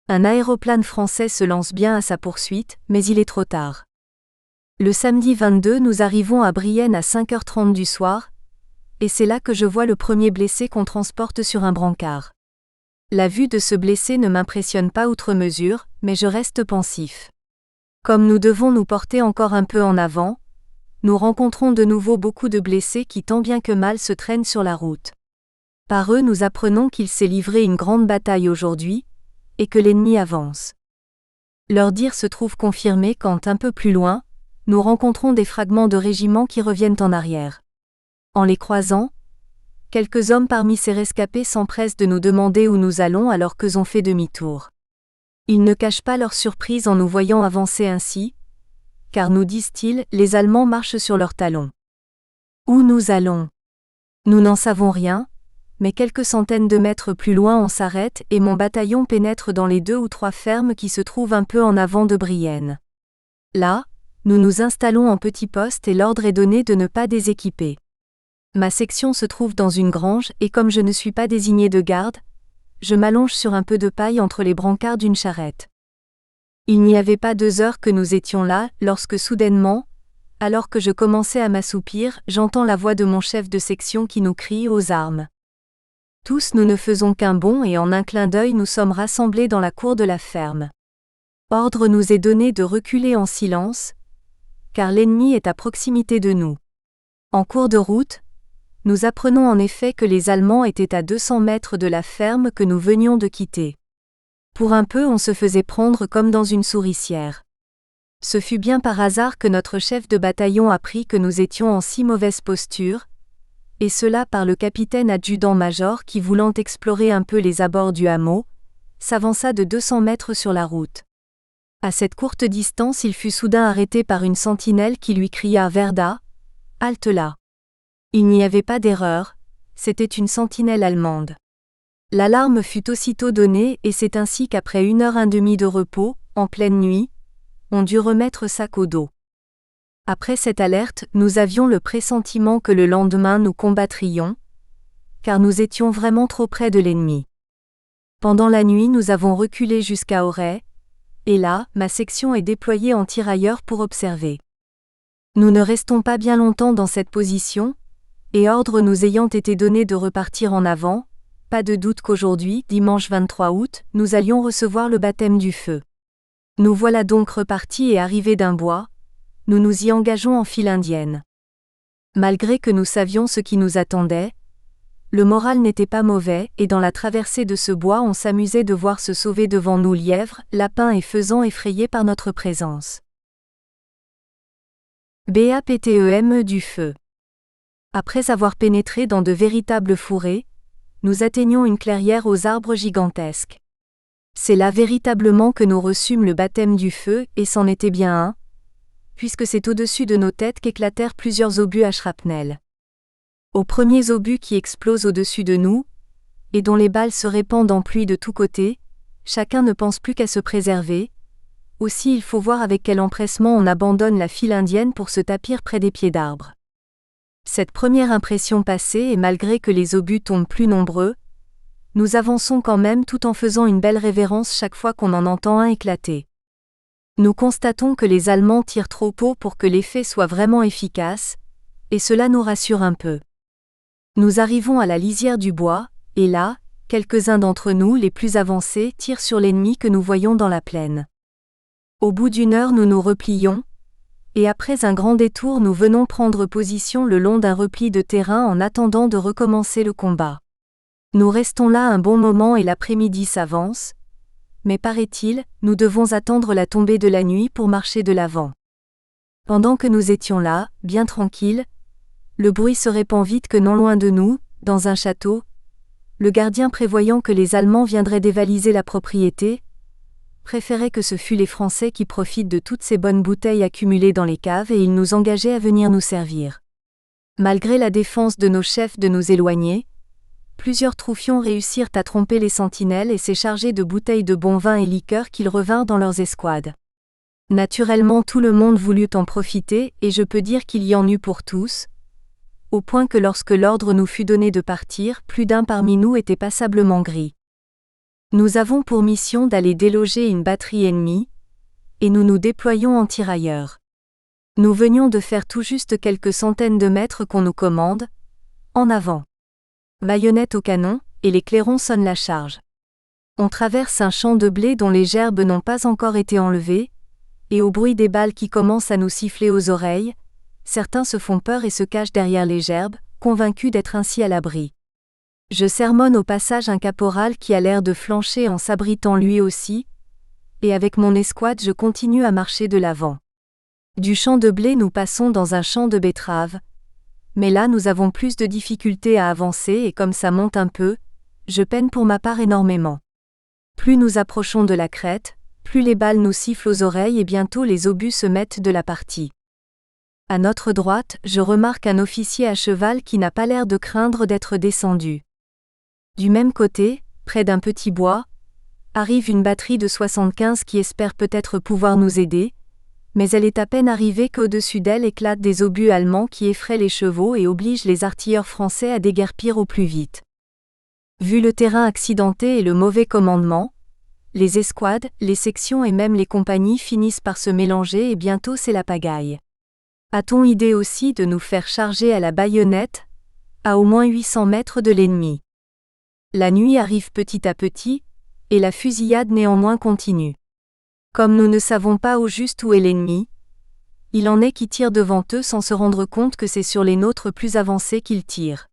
Un aéroplane français se lance bien à sa poursuite, mais il est trop tard. Le samedi 22, nous arrivons à Brienne à 5h30 du soir, et c'est là que je vois le premier blessé qu'on transporte sur un brancard. La vue de ce blessé ne m'impressionne pas outre mesure, mais je reste pensif. Comme nous devons nous porter encore un peu en avant, nous rencontrons de nouveau beaucoup de blessés qui tant bien que mal se traînent sur la route. Par eux nous apprenons qu'il s'est livré une grande bataille aujourd'hui, et que l'ennemi avance. Leur dire se trouve confirmé quand, un peu plus loin, nous rencontrons des fragments de régiments qui reviennent en arrière. En les croisant, quelques hommes parmi ces rescapés s'empressent de nous demander où nous allons alors qu'ils ont fait demi-tour. Ils ne cachent pas leur surprise en nous voyant avancer ainsi, car nous disent-ils, les Allemands marchent sur leurs talons. Où nous allons ? Nous n'en savons rien, mais quelques centaines de mètres plus loin on s'arrête et mon bataillon pénètre dans les 2 ou 3 fermes qui se trouvent un peu en avant de Brienne. Là, nous nous installons en petit poste et l'ordre est donné de ne pas déséquiper. Ma section se trouve dans une grange et comme je ne suis pas désigné de garde, je m'allonge sur un peu de paille entre les brancards d'une charrette. Il n'y avait pas 2 heures que nous étions là, lorsque soudainement, alors que je commençais à m'assoupir, j'entends la voix de mon chef de section qui nous crie aux armes. Tous nous ne faisons qu'un bond et en un clin d'œil nous sommes rassemblés dans la cour de la ferme. Ordre nous est donné de reculer en silence, car l'ennemi est à proximité de nous. En cours de route, nous apprenons en effet que les Allemands étaient à 200 mètres de la ferme que nous venions de quitter. Pour un peu on se faisait prendre comme dans une souricière. Ce fut bien par hasard que notre chef de bataillon apprit que nous étions en si mauvaise posture, et cela par le capitaine adjudant-major qui, voulant explorer un peu les abords du hameau, s'avança de 200 mètres sur la route. À cette courte distance il fut soudain arrêté par une sentinelle qui lui cria « Verda, halte là !» Il n'y avait pas d'erreur, c'était une sentinelle allemande. L'alarme fut aussitôt donnée et c'est ainsi qu'après 1h30 de repos, en pleine nuit, on dut remettre sac au dos. Après cette alerte, nous avions le pressentiment que le lendemain nous combattrions, car nous étions vraiment trop près de l'ennemi. Pendant la nuit nous avons reculé jusqu'à Auray, et là, ma section est déployée en tirailleurs pour observer. Nous ne restons pas bien longtemps dans cette position, et ordre nous ayant été donné de repartir en avant, pas de doute qu'aujourd'hui, dimanche 23 août, nous allions recevoir le baptême du feu. Nous voilà donc repartis et arrivés d'un bois, nous nous y engageons en file indienne. Malgré que nous savions ce qui nous attendait, le moral n'était pas mauvais, et dans la traversée de ce bois on s'amusait de voir se sauver devant nous lièvres, lapins et faisans effrayés par notre présence. BAPTEME du feu. Après avoir pénétré dans de véritables fourrés, nous atteignons une clairière aux arbres gigantesques. C'est là véritablement que nous reçûmes le baptême du feu, et c'en était bien un, puisque c'est au-dessus de nos têtes qu'éclatèrent plusieurs obus à shrapnel. Aux premiers obus qui explosent au-dessus de nous, et dont les balles se répandent en pluie de tous côtés, chacun ne pense plus qu'à se préserver. Aussi il faut voir avec quel empressement on abandonne la file indienne pour se tapir près des pieds d'arbres. Cette première impression passée, et malgré que les obus tombent plus nombreux, nous avançons quand même tout en faisant une belle révérence chaque fois qu'on en entend un éclater. Nous constatons que les Allemands tirent trop haut pour que l'effet soit vraiment efficace, et cela nous rassure un peu. Nous arrivons à la lisière du bois, et là, quelques-uns d'entre nous, les plus avancés, tirent sur l'ennemi que nous voyons dans la plaine. Au bout d'une heure nous nous replions, et après un grand détour nous venons prendre position le long d'un repli de terrain en attendant de recommencer le combat. Nous restons là un bon moment et l'après-midi s'avance, mais paraît-il, nous devons attendre la tombée de la nuit pour marcher de l'avant. Pendant que nous étions là, bien tranquilles, le bruit se répand vite que non loin de nous, dans un château, le gardien prévoyant que les Allemands viendraient dévaliser la propriété, préférait que ce fût les Français qui profitent de toutes ces bonnes bouteilles accumulées dans les caves et il nous engageait à venir nous servir. Malgré la défense de nos chefs de nous éloigner, plusieurs troufions réussirent à tromper les sentinelles et s'écharger de bouteilles de bon vin et liqueurs qu'ils revinrent dans leurs escouades. Naturellement tout le monde voulut en profiter et je peux dire qu'il y en eut pour tous, au point que lorsque l'ordre nous fut donné de partir, plus d'un parmi nous était passablement gris. Nous avons pour mission d'aller déloger une batterie ennemie, et nous nous déployons en tirailleurs. Nous venions de faire tout juste quelques centaines de mètres qu'on nous commande, en avant. Baïonnette au canon, et les clairons sonnent la charge. On traverse un champ de blé dont les gerbes n'ont pas encore été enlevées, et au bruit des balles qui commencent à nous siffler aux oreilles, certains se font peur et se cachent derrière les gerbes, convaincus d'être ainsi à l'abri. Je sermonne au passage un caporal qui a l'air de flancher en s'abritant lui aussi, et avec mon escouade je continue à marcher de l'avant. Du champ de blé nous passons dans un champ de betteraves, mais là nous avons plus de difficultés à avancer et comme ça monte un peu, je peine pour ma part énormément. Plus nous approchons de la crête, plus les balles nous sifflent aux oreilles et bientôt les obus se mettent de la partie. À notre droite, je remarque un officier à cheval qui n'a pas l'air de craindre d'être descendu. Du même côté, près d'un petit bois, arrive une batterie de 75 qui espère peut-être pouvoir nous aider, mais elle est à peine arrivée qu'au-dessus d'elle éclatent des obus allemands qui effraient les chevaux et obligent les artilleurs français à déguerpir au plus vite. Vu le terrain accidenté et le mauvais commandement, les escouades, les sections et même les compagnies finissent par se mélanger et bientôt c'est la pagaille. A-t-on idée aussi de nous faire charger à la baïonnette, à au moins 800 mètres de l'ennemi? La nuit arrive petit à petit, et la fusillade néanmoins continue. Comme nous ne savons pas au juste où est l'ennemi, il en est qui tirent devant eux sans se rendre compte que c'est sur les nôtres plus avancés qu'ils tirent.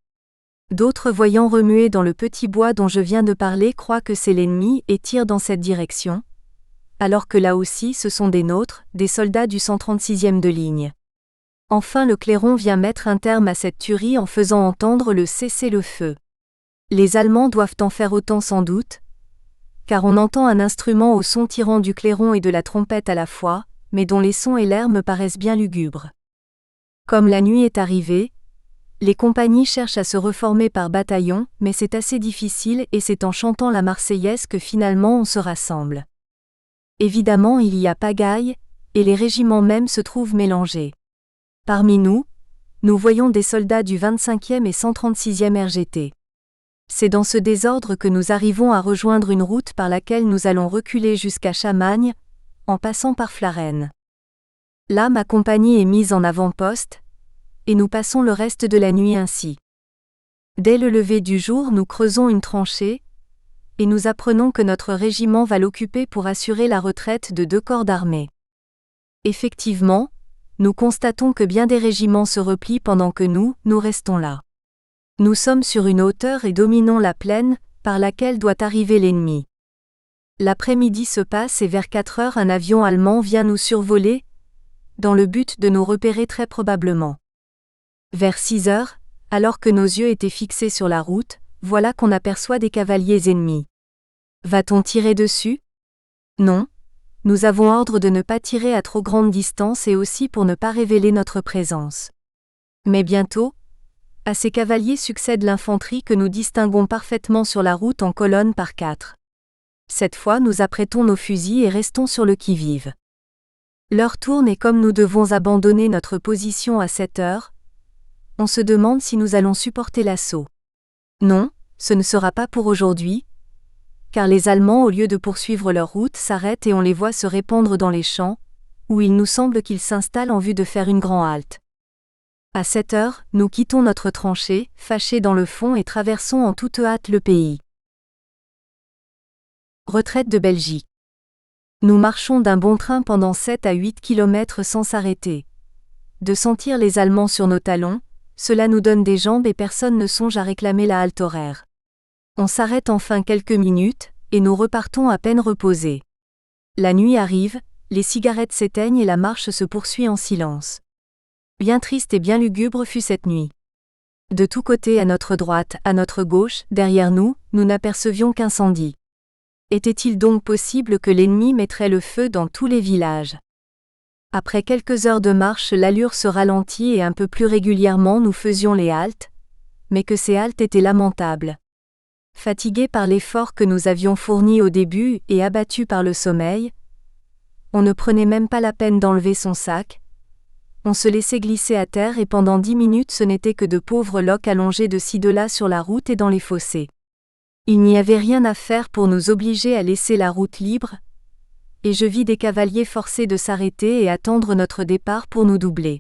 D'autres voyant remuer dans le petit bois dont je viens de parler croient que c'est l'ennemi et tirent dans cette direction, alors que là aussi ce sont des nôtres, des soldats du 136e de ligne. Enfin le clairon vient mettre un terme à cette tuerie en faisant entendre le cessez-le-feu. Les Allemands doivent en faire autant sans doute, car on entend un instrument au son tirant du clairon et de la trompette à la fois, mais dont les sons et l'air me paraissent bien lugubres. Comme la nuit est arrivée, les compagnies cherchent à se reformer par bataillon, mais c'est assez difficile et c'est en chantant la Marseillaise que finalement on se rassemble. Évidemment il y a pagaille, et les régiments même se trouvent mélangés. Parmi nous voyons des soldats du 25e et 136e RGT. C'est dans ce désordre que nous arrivons à rejoindre une route par laquelle nous allons reculer jusqu'à Chamagne, en passant par Flarennes. Là ma compagnie est mise en avant-poste, et nous passons le reste de la nuit ainsi. Dès le lever du jour, nous creusons une tranchée, et nous apprenons que notre régiment va l'occuper pour assurer la retraite de 2 corps d'armée. Effectivement, nous constatons que bien des régiments se replient pendant que nous restons là. Nous sommes sur une hauteur et dominons la plaine, par laquelle doit arriver l'ennemi. L'après-midi se passe et vers 4 heures un avion allemand vient nous survoler, dans le but de nous repérer très probablement. Vers 6 heures, alors que nos yeux étaient fixés sur la route, voilà qu'on aperçoit des cavaliers ennemis. Va-t-on tirer dessus? Non. Nous avons ordre de ne pas tirer à trop grande distance et aussi pour ne pas révéler notre présence. Mais bientôt, à ces cavaliers succède l'infanterie que nous distinguons parfaitement sur la route en colonne par 4. Cette fois nous apprêtons nos fusils et restons sur le qui-vive. L'heure tourne et comme nous devons abandonner notre position à 7 heures, on se demande si nous allons supporter l'assaut. Non, ce ne sera pas pour aujourd'hui, car les Allemands au lieu de poursuivre leur route s'arrêtent et on les voit se répandre dans les champs, où il nous semble qu'ils s'installent en vue de faire une grande halte. À 7 heures, nous quittons notre tranchée, fâchés dans le fond et traversons en toute hâte le pays. Retraite de Belgique. Nous marchons d'un bon train pendant 7 à 8 kilomètres sans s'arrêter. De sentir les Allemands sur nos talons, cela nous donne des jambes et personne ne songe à réclamer la halte horaire. On s'arrête enfin quelques minutes, et nous repartons à peine reposés. La nuit arrive, les cigarettes s'éteignent et la marche se poursuit en silence. Bien triste et bien lugubre fut cette nuit. De tous côtés à notre droite, à notre gauche, derrière nous, nous n'apercevions qu'incendie. Était-il donc possible que l'ennemi mettrait le feu dans tous les villages? Après quelques heures de marche, l'allure se ralentit et un peu plus régulièrement nous faisions les haltes, mais que ces haltes étaient lamentables. Fatigués par l'effort que nous avions fourni au début et abattus par le sommeil, on ne prenait même pas la peine d'enlever son sac, on se laissait glisser à terre et pendant 10 minutes ce n'était que de pauvres loques allongés de ci de là sur la route et dans les fossés. Il n'y avait rien à faire pour nous obliger à laisser la route libre, et je vis des cavaliers forcés de s'arrêter et attendre notre départ pour nous doubler.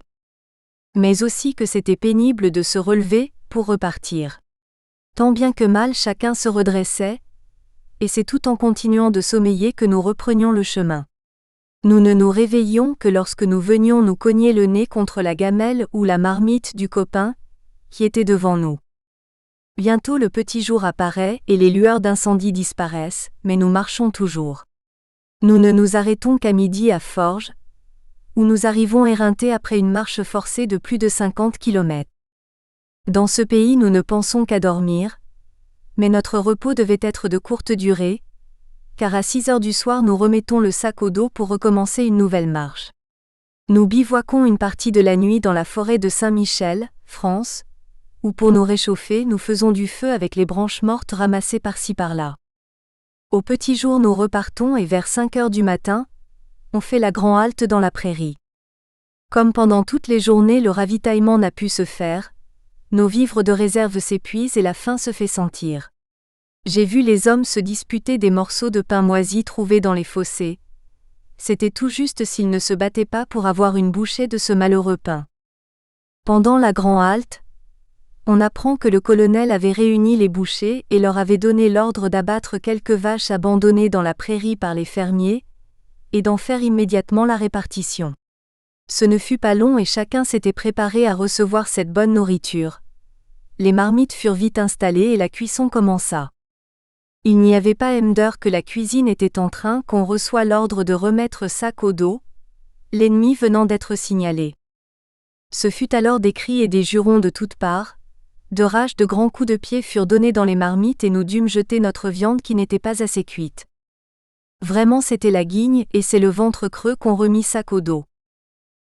Mais aussi que c'était pénible de se relever, pour repartir. Tant bien que mal chacun se redressait, et c'est tout en continuant de sommeiller que nous reprenions le chemin. Nous ne nous réveillions que lorsque nous venions nous cogner le nez contre la gamelle ou la marmite du copain, qui était devant nous. Bientôt le petit jour apparaît et les lueurs d'incendie disparaissent, mais nous marchons toujours. Nous ne nous arrêtons qu'à midi à Forges, où nous arrivons éreintés après une marche forcée de plus de 50 kilomètres. Dans ce pays nous ne pensons qu'à dormir, mais notre repos devait être de courte durée, car à 6 heures du soir nous remettons le sac au dos pour recommencer une nouvelle marche. Nous bivouaquons une partie de la nuit dans la forêt de Saint-Michel, France, où pour nous réchauffer nous faisons du feu avec les branches mortes ramassées par-ci par-là. Au petit jour nous repartons et vers 5 heures du matin, on fait la grande halte dans la prairie. Comme pendant toutes les journées le ravitaillement n'a pu se faire, nos vivres de réserve s'épuisent et la faim se fait sentir. J'ai vu les hommes se disputer des morceaux de pain moisi trouvés dans les fossés. C'était tout juste s'ils ne se battaient pas pour avoir une bouchée de ce malheureux pain. Pendant la grande halte, on apprend que le colonel avait réuni les bouchers et leur avait donné l'ordre d'abattre quelques vaches abandonnées dans la prairie par les fermiers, et d'en faire immédiatement la répartition. Ce ne fut pas long et chacun s'était préparé à recevoir cette bonne nourriture. Les marmites furent vite installées et la cuisson commença. Il n'y avait pas d'heure que la cuisine était en train qu'on reçoit l'ordre de remettre sac au dos, l'ennemi venant d'être signalé. Ce fut alors des cris et des jurons de toutes parts, de rage de grands coups de pied furent donnés dans les marmites et nous dûmes jeter notre viande qui n'était pas assez cuite. Vraiment c'était la guigne et c'est le ventre creux qu'on remit sac au dos.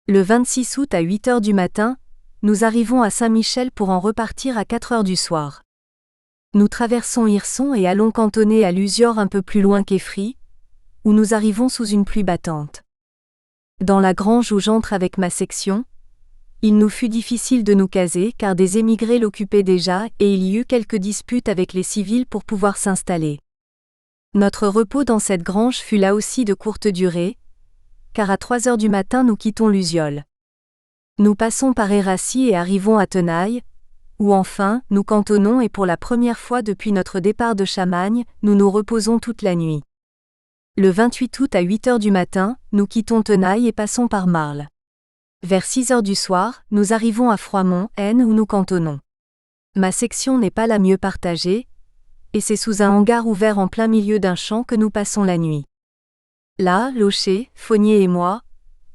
Le 26 août à 8 heures du matin, nous arrivons à Saint-Michel pour en repartir à 4 heures du soir. Nous traversons Hirson et allons cantonner à Lusior un peu plus loin qu'Effry, où nous arrivons sous une pluie battante. Dans la grange où j'entre avec ma section, il nous fut difficile de nous caser car des émigrés l'occupaient déjà et il y eut quelques disputes avec les civils pour pouvoir s'installer. Notre repos dans cette grange fut là aussi de courte durée, car à 3 heures du matin nous quittons Lusiol. Nous passons par Hérassie et arrivons à Tenaille, où enfin, nous cantonnons et pour la première fois depuis notre départ de Chamagne, nous nous reposons toute la nuit. Le 28 août à 8 heures du matin, nous quittons Tenaille et passons par Marles. Vers 6 heures du soir, nous arrivons à Froidmont, Aisne où nous cantonnons. Ma section n'est pas la mieux partagée, et c'est sous un hangar ouvert en plein milieu d'un champ que nous passons la nuit. Là, Locher, Fognier et moi,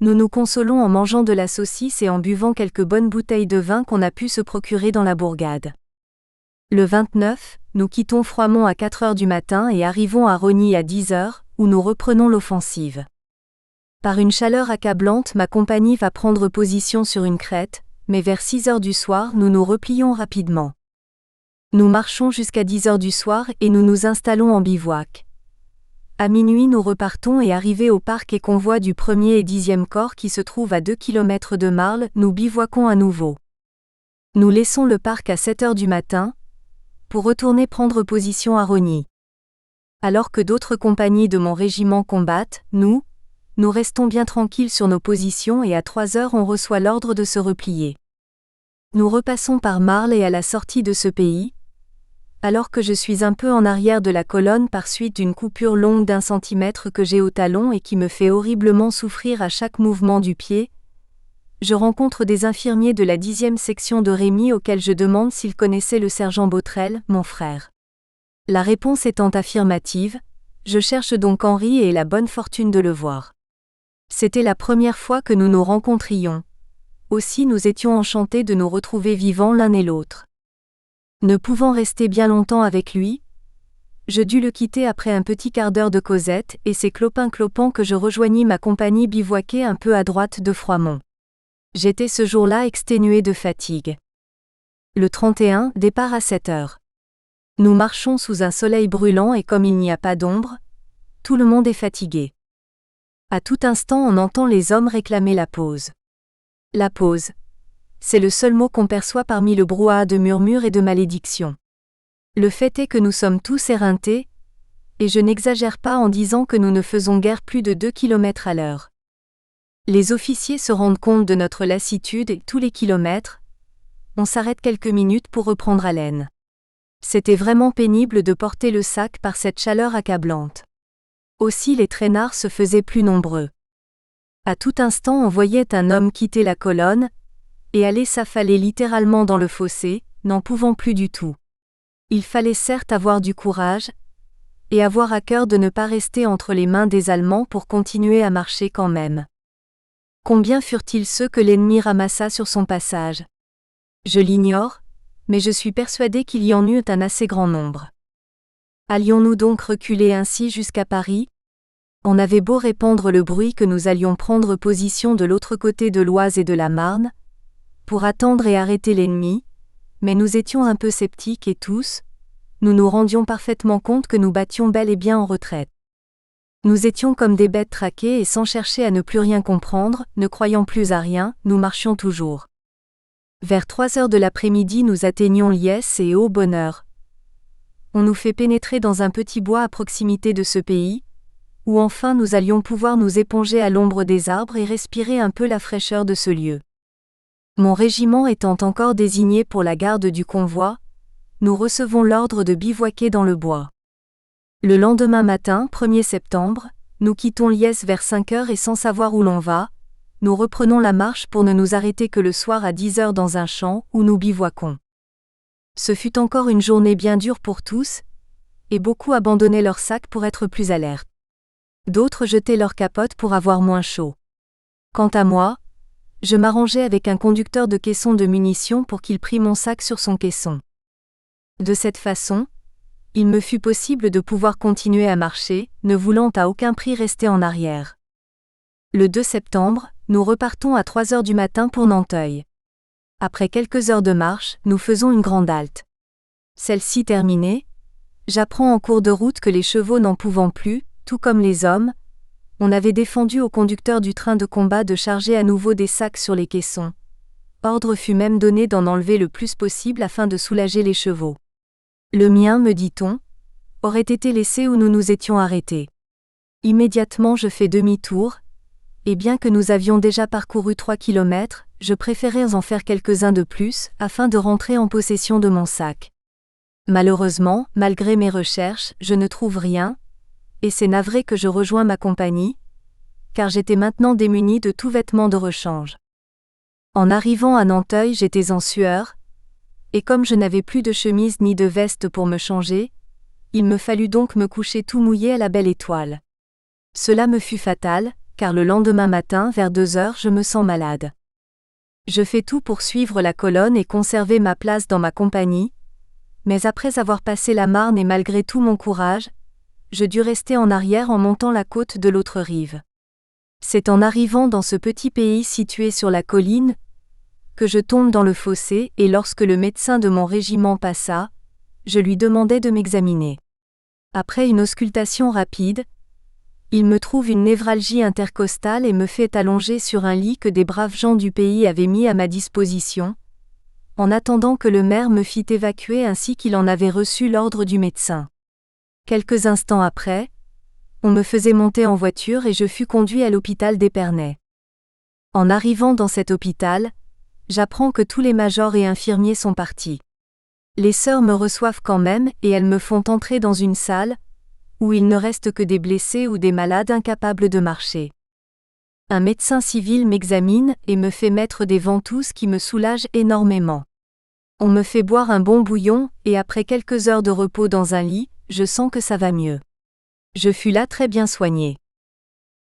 nous nous consolons en mangeant de la saucisse et en buvant quelques bonnes bouteilles de vin qu'on a pu se procurer dans la bourgade. Le 29, nous quittons Froidmont à 4 heures du matin et arrivons à Rosny à 10 heures, où nous reprenons l'offensive. Par une chaleur accablante, ma compagnie va prendre position sur une crête, mais vers 6 heures du soir, nous nous replions rapidement. Nous marchons jusqu'à 10 heures du soir et nous nous installons en bivouac. À minuit, nous repartons et arrivés au parc et convoi du 1er et 10e corps qui se trouve à 2 km de Marles, nous bivouaquons à nouveau. Nous laissons le parc à 7 heures du matin, pour retourner prendre position à Rosny. Alors que d'autres compagnies de mon régiment combattent, nous restons bien tranquilles sur nos positions et à 3 heures on reçoit l'ordre de se replier. Nous repassons par Marles et à la sortie de ce pays, alors que je suis un peu en arrière de la colonne par suite d'une coupure longue d'1 centimètre que j'ai au talon et qui me fait horriblement souffrir à chaque mouvement du pied, je rencontre des infirmiers de la 10e section de Rémy auxquels je demande s'ils connaissaient le sergent Botrel, mon frère. La réponse étant affirmative, je cherche donc Henri et ai la bonne fortune de le voir. C'était la première fois que nous nous rencontrions. Aussi nous étions enchantés de nous retrouver vivants l'un et l'autre. Ne pouvant rester bien longtemps avec lui, je dus le quitter après un petit quart d'heure de causette et c'est clopin-clopant que je rejoignis ma compagnie bivouaquée un peu à droite de Froidmont. J'étais ce jour-là exténué de fatigue. Le 31, départ à 7 heures. Nous marchons sous un soleil brûlant et comme il n'y a pas d'ombre, tout le monde est fatigué. À tout instant on entend les hommes réclamer la pause. La pause. C'est le seul mot qu'on perçoit parmi le brouhaha de murmures et de malédictions. Le fait est que nous sommes tous éreintés, et je n'exagère pas en disant que nous ne faisons guère plus de 2 km à l'heure. Les officiers se rendent compte de notre lassitude et tous les kilomètres, on s'arrête quelques minutes pour reprendre haleine. C'était vraiment pénible de porter le sac par cette chaleur accablante. Aussi les traînards se faisaient plus nombreux. À tout instant on voyait un homme quitter la colonne, et aller s'affaler littéralement dans le fossé, n'en pouvant plus du tout. Il fallait certes avoir du courage, et avoir à cœur de ne pas rester entre les mains des Allemands pour continuer à marcher quand même. Combien furent-ils ceux que l'ennemi ramassa sur son passage? Je l'ignore, mais je suis persuadé qu'il y en eut un assez grand nombre. Allions-nous donc reculer ainsi jusqu'à Paris? On avait beau répandre le bruit que nous allions prendre position de l'autre côté de l'Oise et de la Marne, pour attendre et arrêter l'ennemi, mais nous étions un peu sceptiques et tous, nous nous rendions parfaitement compte que nous battions bel et bien en retraite. Nous étions comme des bêtes traquées et sans chercher à ne plus rien comprendre, ne croyant plus à rien, nous marchions toujours. Vers 3 heures de l'après-midi nous atteignions Liesse et ô bonheur. On nous fait pénétrer dans un petit bois à proximité de ce pays, où enfin nous allions pouvoir nous éponger à l'ombre des arbres et respirer un peu la fraîcheur de ce lieu. Mon régiment étant encore désigné pour la garde du convoi, nous recevons l'ordre de bivouaquer dans le bois. Le lendemain matin, 1er septembre, nous quittons Liesse vers 5 heures et sans savoir où l'on va, nous reprenons la marche pour ne nous arrêter que le soir à 10 heures dans un champ où nous bivouaquons. Ce fut encore une journée bien dure pour tous, et beaucoup abandonnaient leurs sacs pour être plus alertes. D'autres jetaient leurs capotes pour avoir moins chaud. Quant à moi, je m'arrangeais avec un conducteur de caisson de munitions pour qu'il prît mon sac sur son caisson. De cette façon, il me fut possible de pouvoir continuer à marcher, ne voulant à aucun prix rester en arrière. Le 2 septembre, nous repartons à 3 heures du matin pour Nanteuil. Après quelques heures de marche, nous faisons une grande halte. Celle-ci terminée, j'apprends en cours de route que les chevaux n'en pouvant plus, tout comme les hommes, on avait défendu au conducteur du train de combat de charger à nouveau des sacs sur les caissons. Ordre fut même donné d'en enlever le plus possible afin de soulager les chevaux. Le mien, me dit-on, aurait été laissé où nous nous étions arrêtés. Immédiatement je fais demi-tour, et bien que nous avions déjà parcouru 3 km, je préférais en faire quelques-uns de plus, afin de rentrer en possession de mon sac. Malheureusement, malgré mes recherches, je ne trouve rien, et c'est navré que je rejoins ma compagnie, car j'étais maintenant démunie de tout vêtement de rechange. En arrivant à Nanteuil, j'étais en sueur, et comme je n'avais plus de chemise ni de veste pour me changer, il me fallut donc me coucher tout mouillé à la Belle Étoile. Cela me fut fatal, car le lendemain matin vers 2 heures je me sens malade. Je fais tout pour suivre la colonne et conserver ma place dans ma compagnie, mais après avoir passé la Marne et malgré tout mon courage, je dus rester en arrière en montant la côte de l'autre rive. C'est en arrivant dans ce petit pays situé sur la colline que je tombe dans le fossé et lorsque le médecin de mon régiment passa, je lui demandai de m'examiner. Après une auscultation rapide, il me trouve une névralgie intercostale et me fait allonger sur un lit que des braves gens du pays avaient mis à ma disposition, en attendant que le maire me fît évacuer ainsi qu'il en avait reçu l'ordre du médecin. Quelques instants après, on me faisait monter en voiture et je fus conduit à l'hôpital d'Épernay. En arrivant dans cet hôpital, j'apprends que tous les majors et infirmiers sont partis. Les sœurs me reçoivent quand même et elles me font entrer dans une salle, où il ne reste que des blessés ou des malades incapables de marcher. Un médecin civil m'examine et me fait mettre des ventouses qui me soulagent énormément. On me fait boire un bon bouillon et après quelques heures de repos dans un lit, je sens que ça va mieux. Je fus là très bien soignée.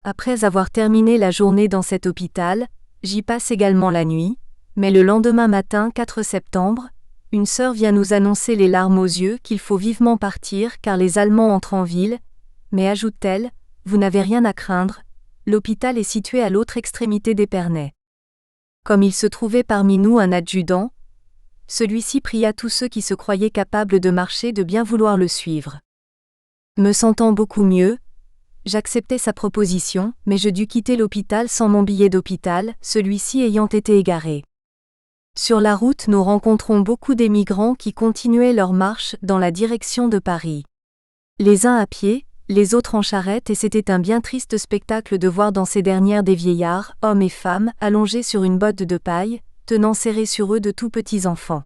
Après avoir terminé la journée dans cet hôpital, j'y passe également la nuit, mais le lendemain matin 4 septembre, une sœur vient nous annoncer les larmes aux yeux qu'il faut vivement partir car les Allemands entrent en ville, mais ajoute-t-elle, vous n'avez rien à craindre, l'hôpital est situé à l'autre extrémité d'Épernay. Comme il se trouvait parmi nous un adjudant, celui-ci pria tous ceux qui se croyaient capables de marcher de bien vouloir le suivre. Me sentant beaucoup mieux, j'acceptai sa proposition, mais je dus quitter l'hôpital sans mon billet d'hôpital, celui-ci ayant été égaré. Sur la route, nous rencontrons beaucoup d'émigrants qui continuaient leur marche dans la direction de Paris. Les uns à pied, les autres en charrette et c'était un bien triste spectacle de voir dans ces dernières des vieillards, hommes et femmes, allongés sur une botte de paille, tenant serrés sur eux de tout petits enfants.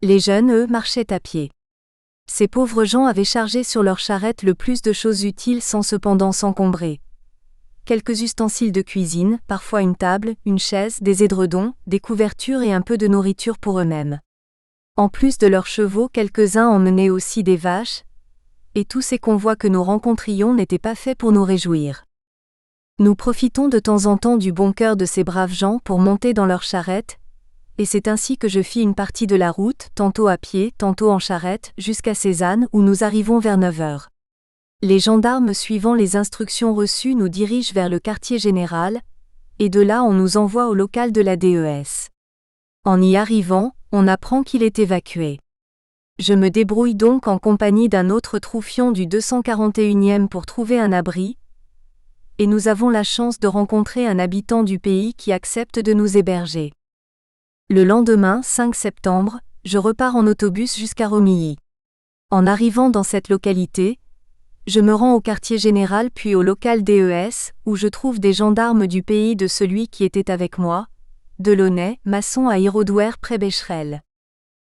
Les jeunes, eux, marchaient à pied. Ces pauvres gens avaient chargé sur leur charrette le plus de choses utiles sans cependant s'encombrer. Quelques ustensiles de cuisine, parfois une table, une chaise, des édredons, des couvertures et un peu de nourriture pour eux-mêmes. En plus de leurs chevaux, quelques-uns emmenaient aussi des vaches, et tous ces convois que nous rencontrions n'étaient pas faits pour nous réjouir. Nous profitons de temps en temps du bon cœur de ces braves gens pour monter dans leurs charrettes, et c'est ainsi que je fis une partie de la route, tantôt à pied, tantôt en charrette, jusqu'à Cézanne où nous arrivons vers 9 heures. Les gendarmes suivant les instructions reçues nous dirigent vers le quartier général, et de là on nous envoie au local de la DES. En y arrivant, on apprend qu'il est évacué. Je me débrouille donc en compagnie d'un autre troufion du 241e pour trouver un abri, et nous avons la chance de rencontrer un habitant du pays qui accepte de nous héberger. Le lendemain, 5 septembre, je repars en autobus jusqu'à Romilly. En arrivant dans cette localité, je me rends au quartier général puis au local DES, où je trouve des gendarmes du pays de celui qui était avec moi, Delaunay, maçon à Hérodouer près Becherel.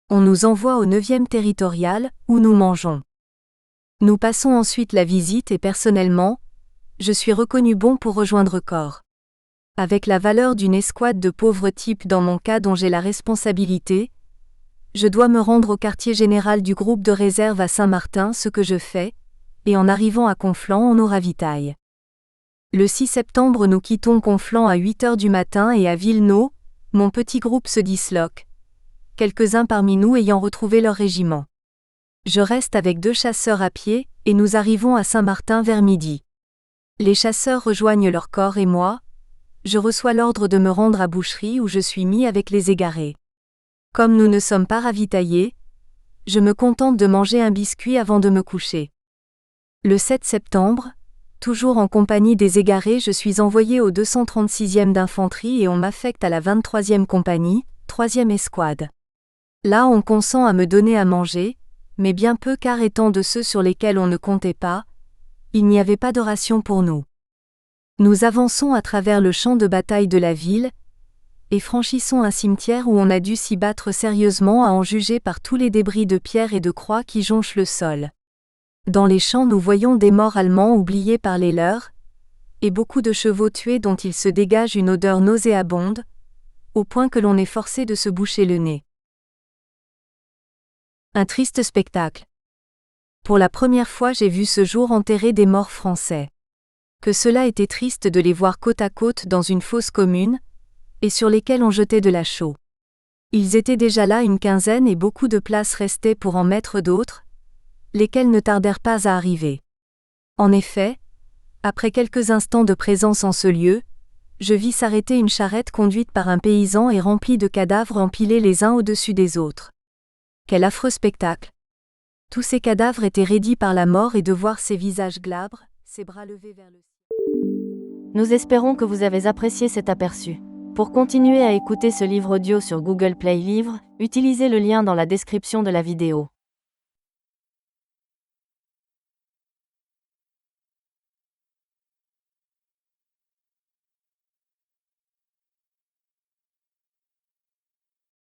On nous envoie au 9e territorial, où nous mangeons. Nous passons ensuite la visite et personnellement, je suis reconnu bon pour rejoindre corps. Avec la valeur d'une escouade de pauvres types dans mon cas dont j'ai la responsabilité, je dois me rendre au quartier général du groupe de réserve à Saint-Martin, ce que je fais, et en arrivant à Conflans on nous ravitaille. Le 6 septembre nous quittons Conflans à 8 heures du matin et à Villeneuve, mon petit groupe se disloque, quelques-uns parmi nous ayant retrouvé leur régiment. Je reste avec 2 chasseurs à pied, et nous arrivons à Saint-Martin vers midi. Les chasseurs rejoignent leur corps et moi, je reçois l'ordre de me rendre à Boucherie où je suis mis avec les égarés. Comme nous ne sommes pas ravitaillés, je me contente de manger un biscuit avant de me coucher. Le 7 septembre, toujours en compagnie des égarés, je suis envoyé au 236e d'infanterie et on m'affecte à la 23e compagnie, 3e escouade. Là on consent à me donner à manger, mais bien peu car étant de ceux sur lesquels on ne comptait pas, il n'y avait pas de ration pour nous. Nous avançons à travers le champ de bataille de la ville, et franchissons un cimetière où on a dû s'y battre sérieusement à en juger par tous les débris de pierre et de croix qui jonchent le sol. Dans les champs nous voyons des morts allemands oubliés par les leurs, et beaucoup de chevaux tués dont il se dégage une odeur nauséabonde, au point que l'on est forcé de se boucher le nez. Un triste spectacle. Pour la première fois j'ai vu ce jour enterrer des morts français. Que cela était triste de les voir côte à côte dans une fosse commune, et sur lesquels on jetait de la chaux. Ils étaient déjà là une quinzaine et beaucoup de place restait pour en mettre d'autres, lesquels ne tardèrent pas à arriver. En effet, après quelques instants de présence en ce lieu, je vis s'arrêter une charrette conduite par un paysan et remplie de cadavres empilés les uns au-dessus des autres. Quel affreux spectacle! Tous ces cadavres étaient raidis par la mort et de voir ces visages glabres, ces bras levés vers le ciel. Nous espérons que vous avez apprécié cet aperçu. Pour continuer à écouter ce livre audio sur Google Play Livres, utilisez le lien dans la description de la vidéo.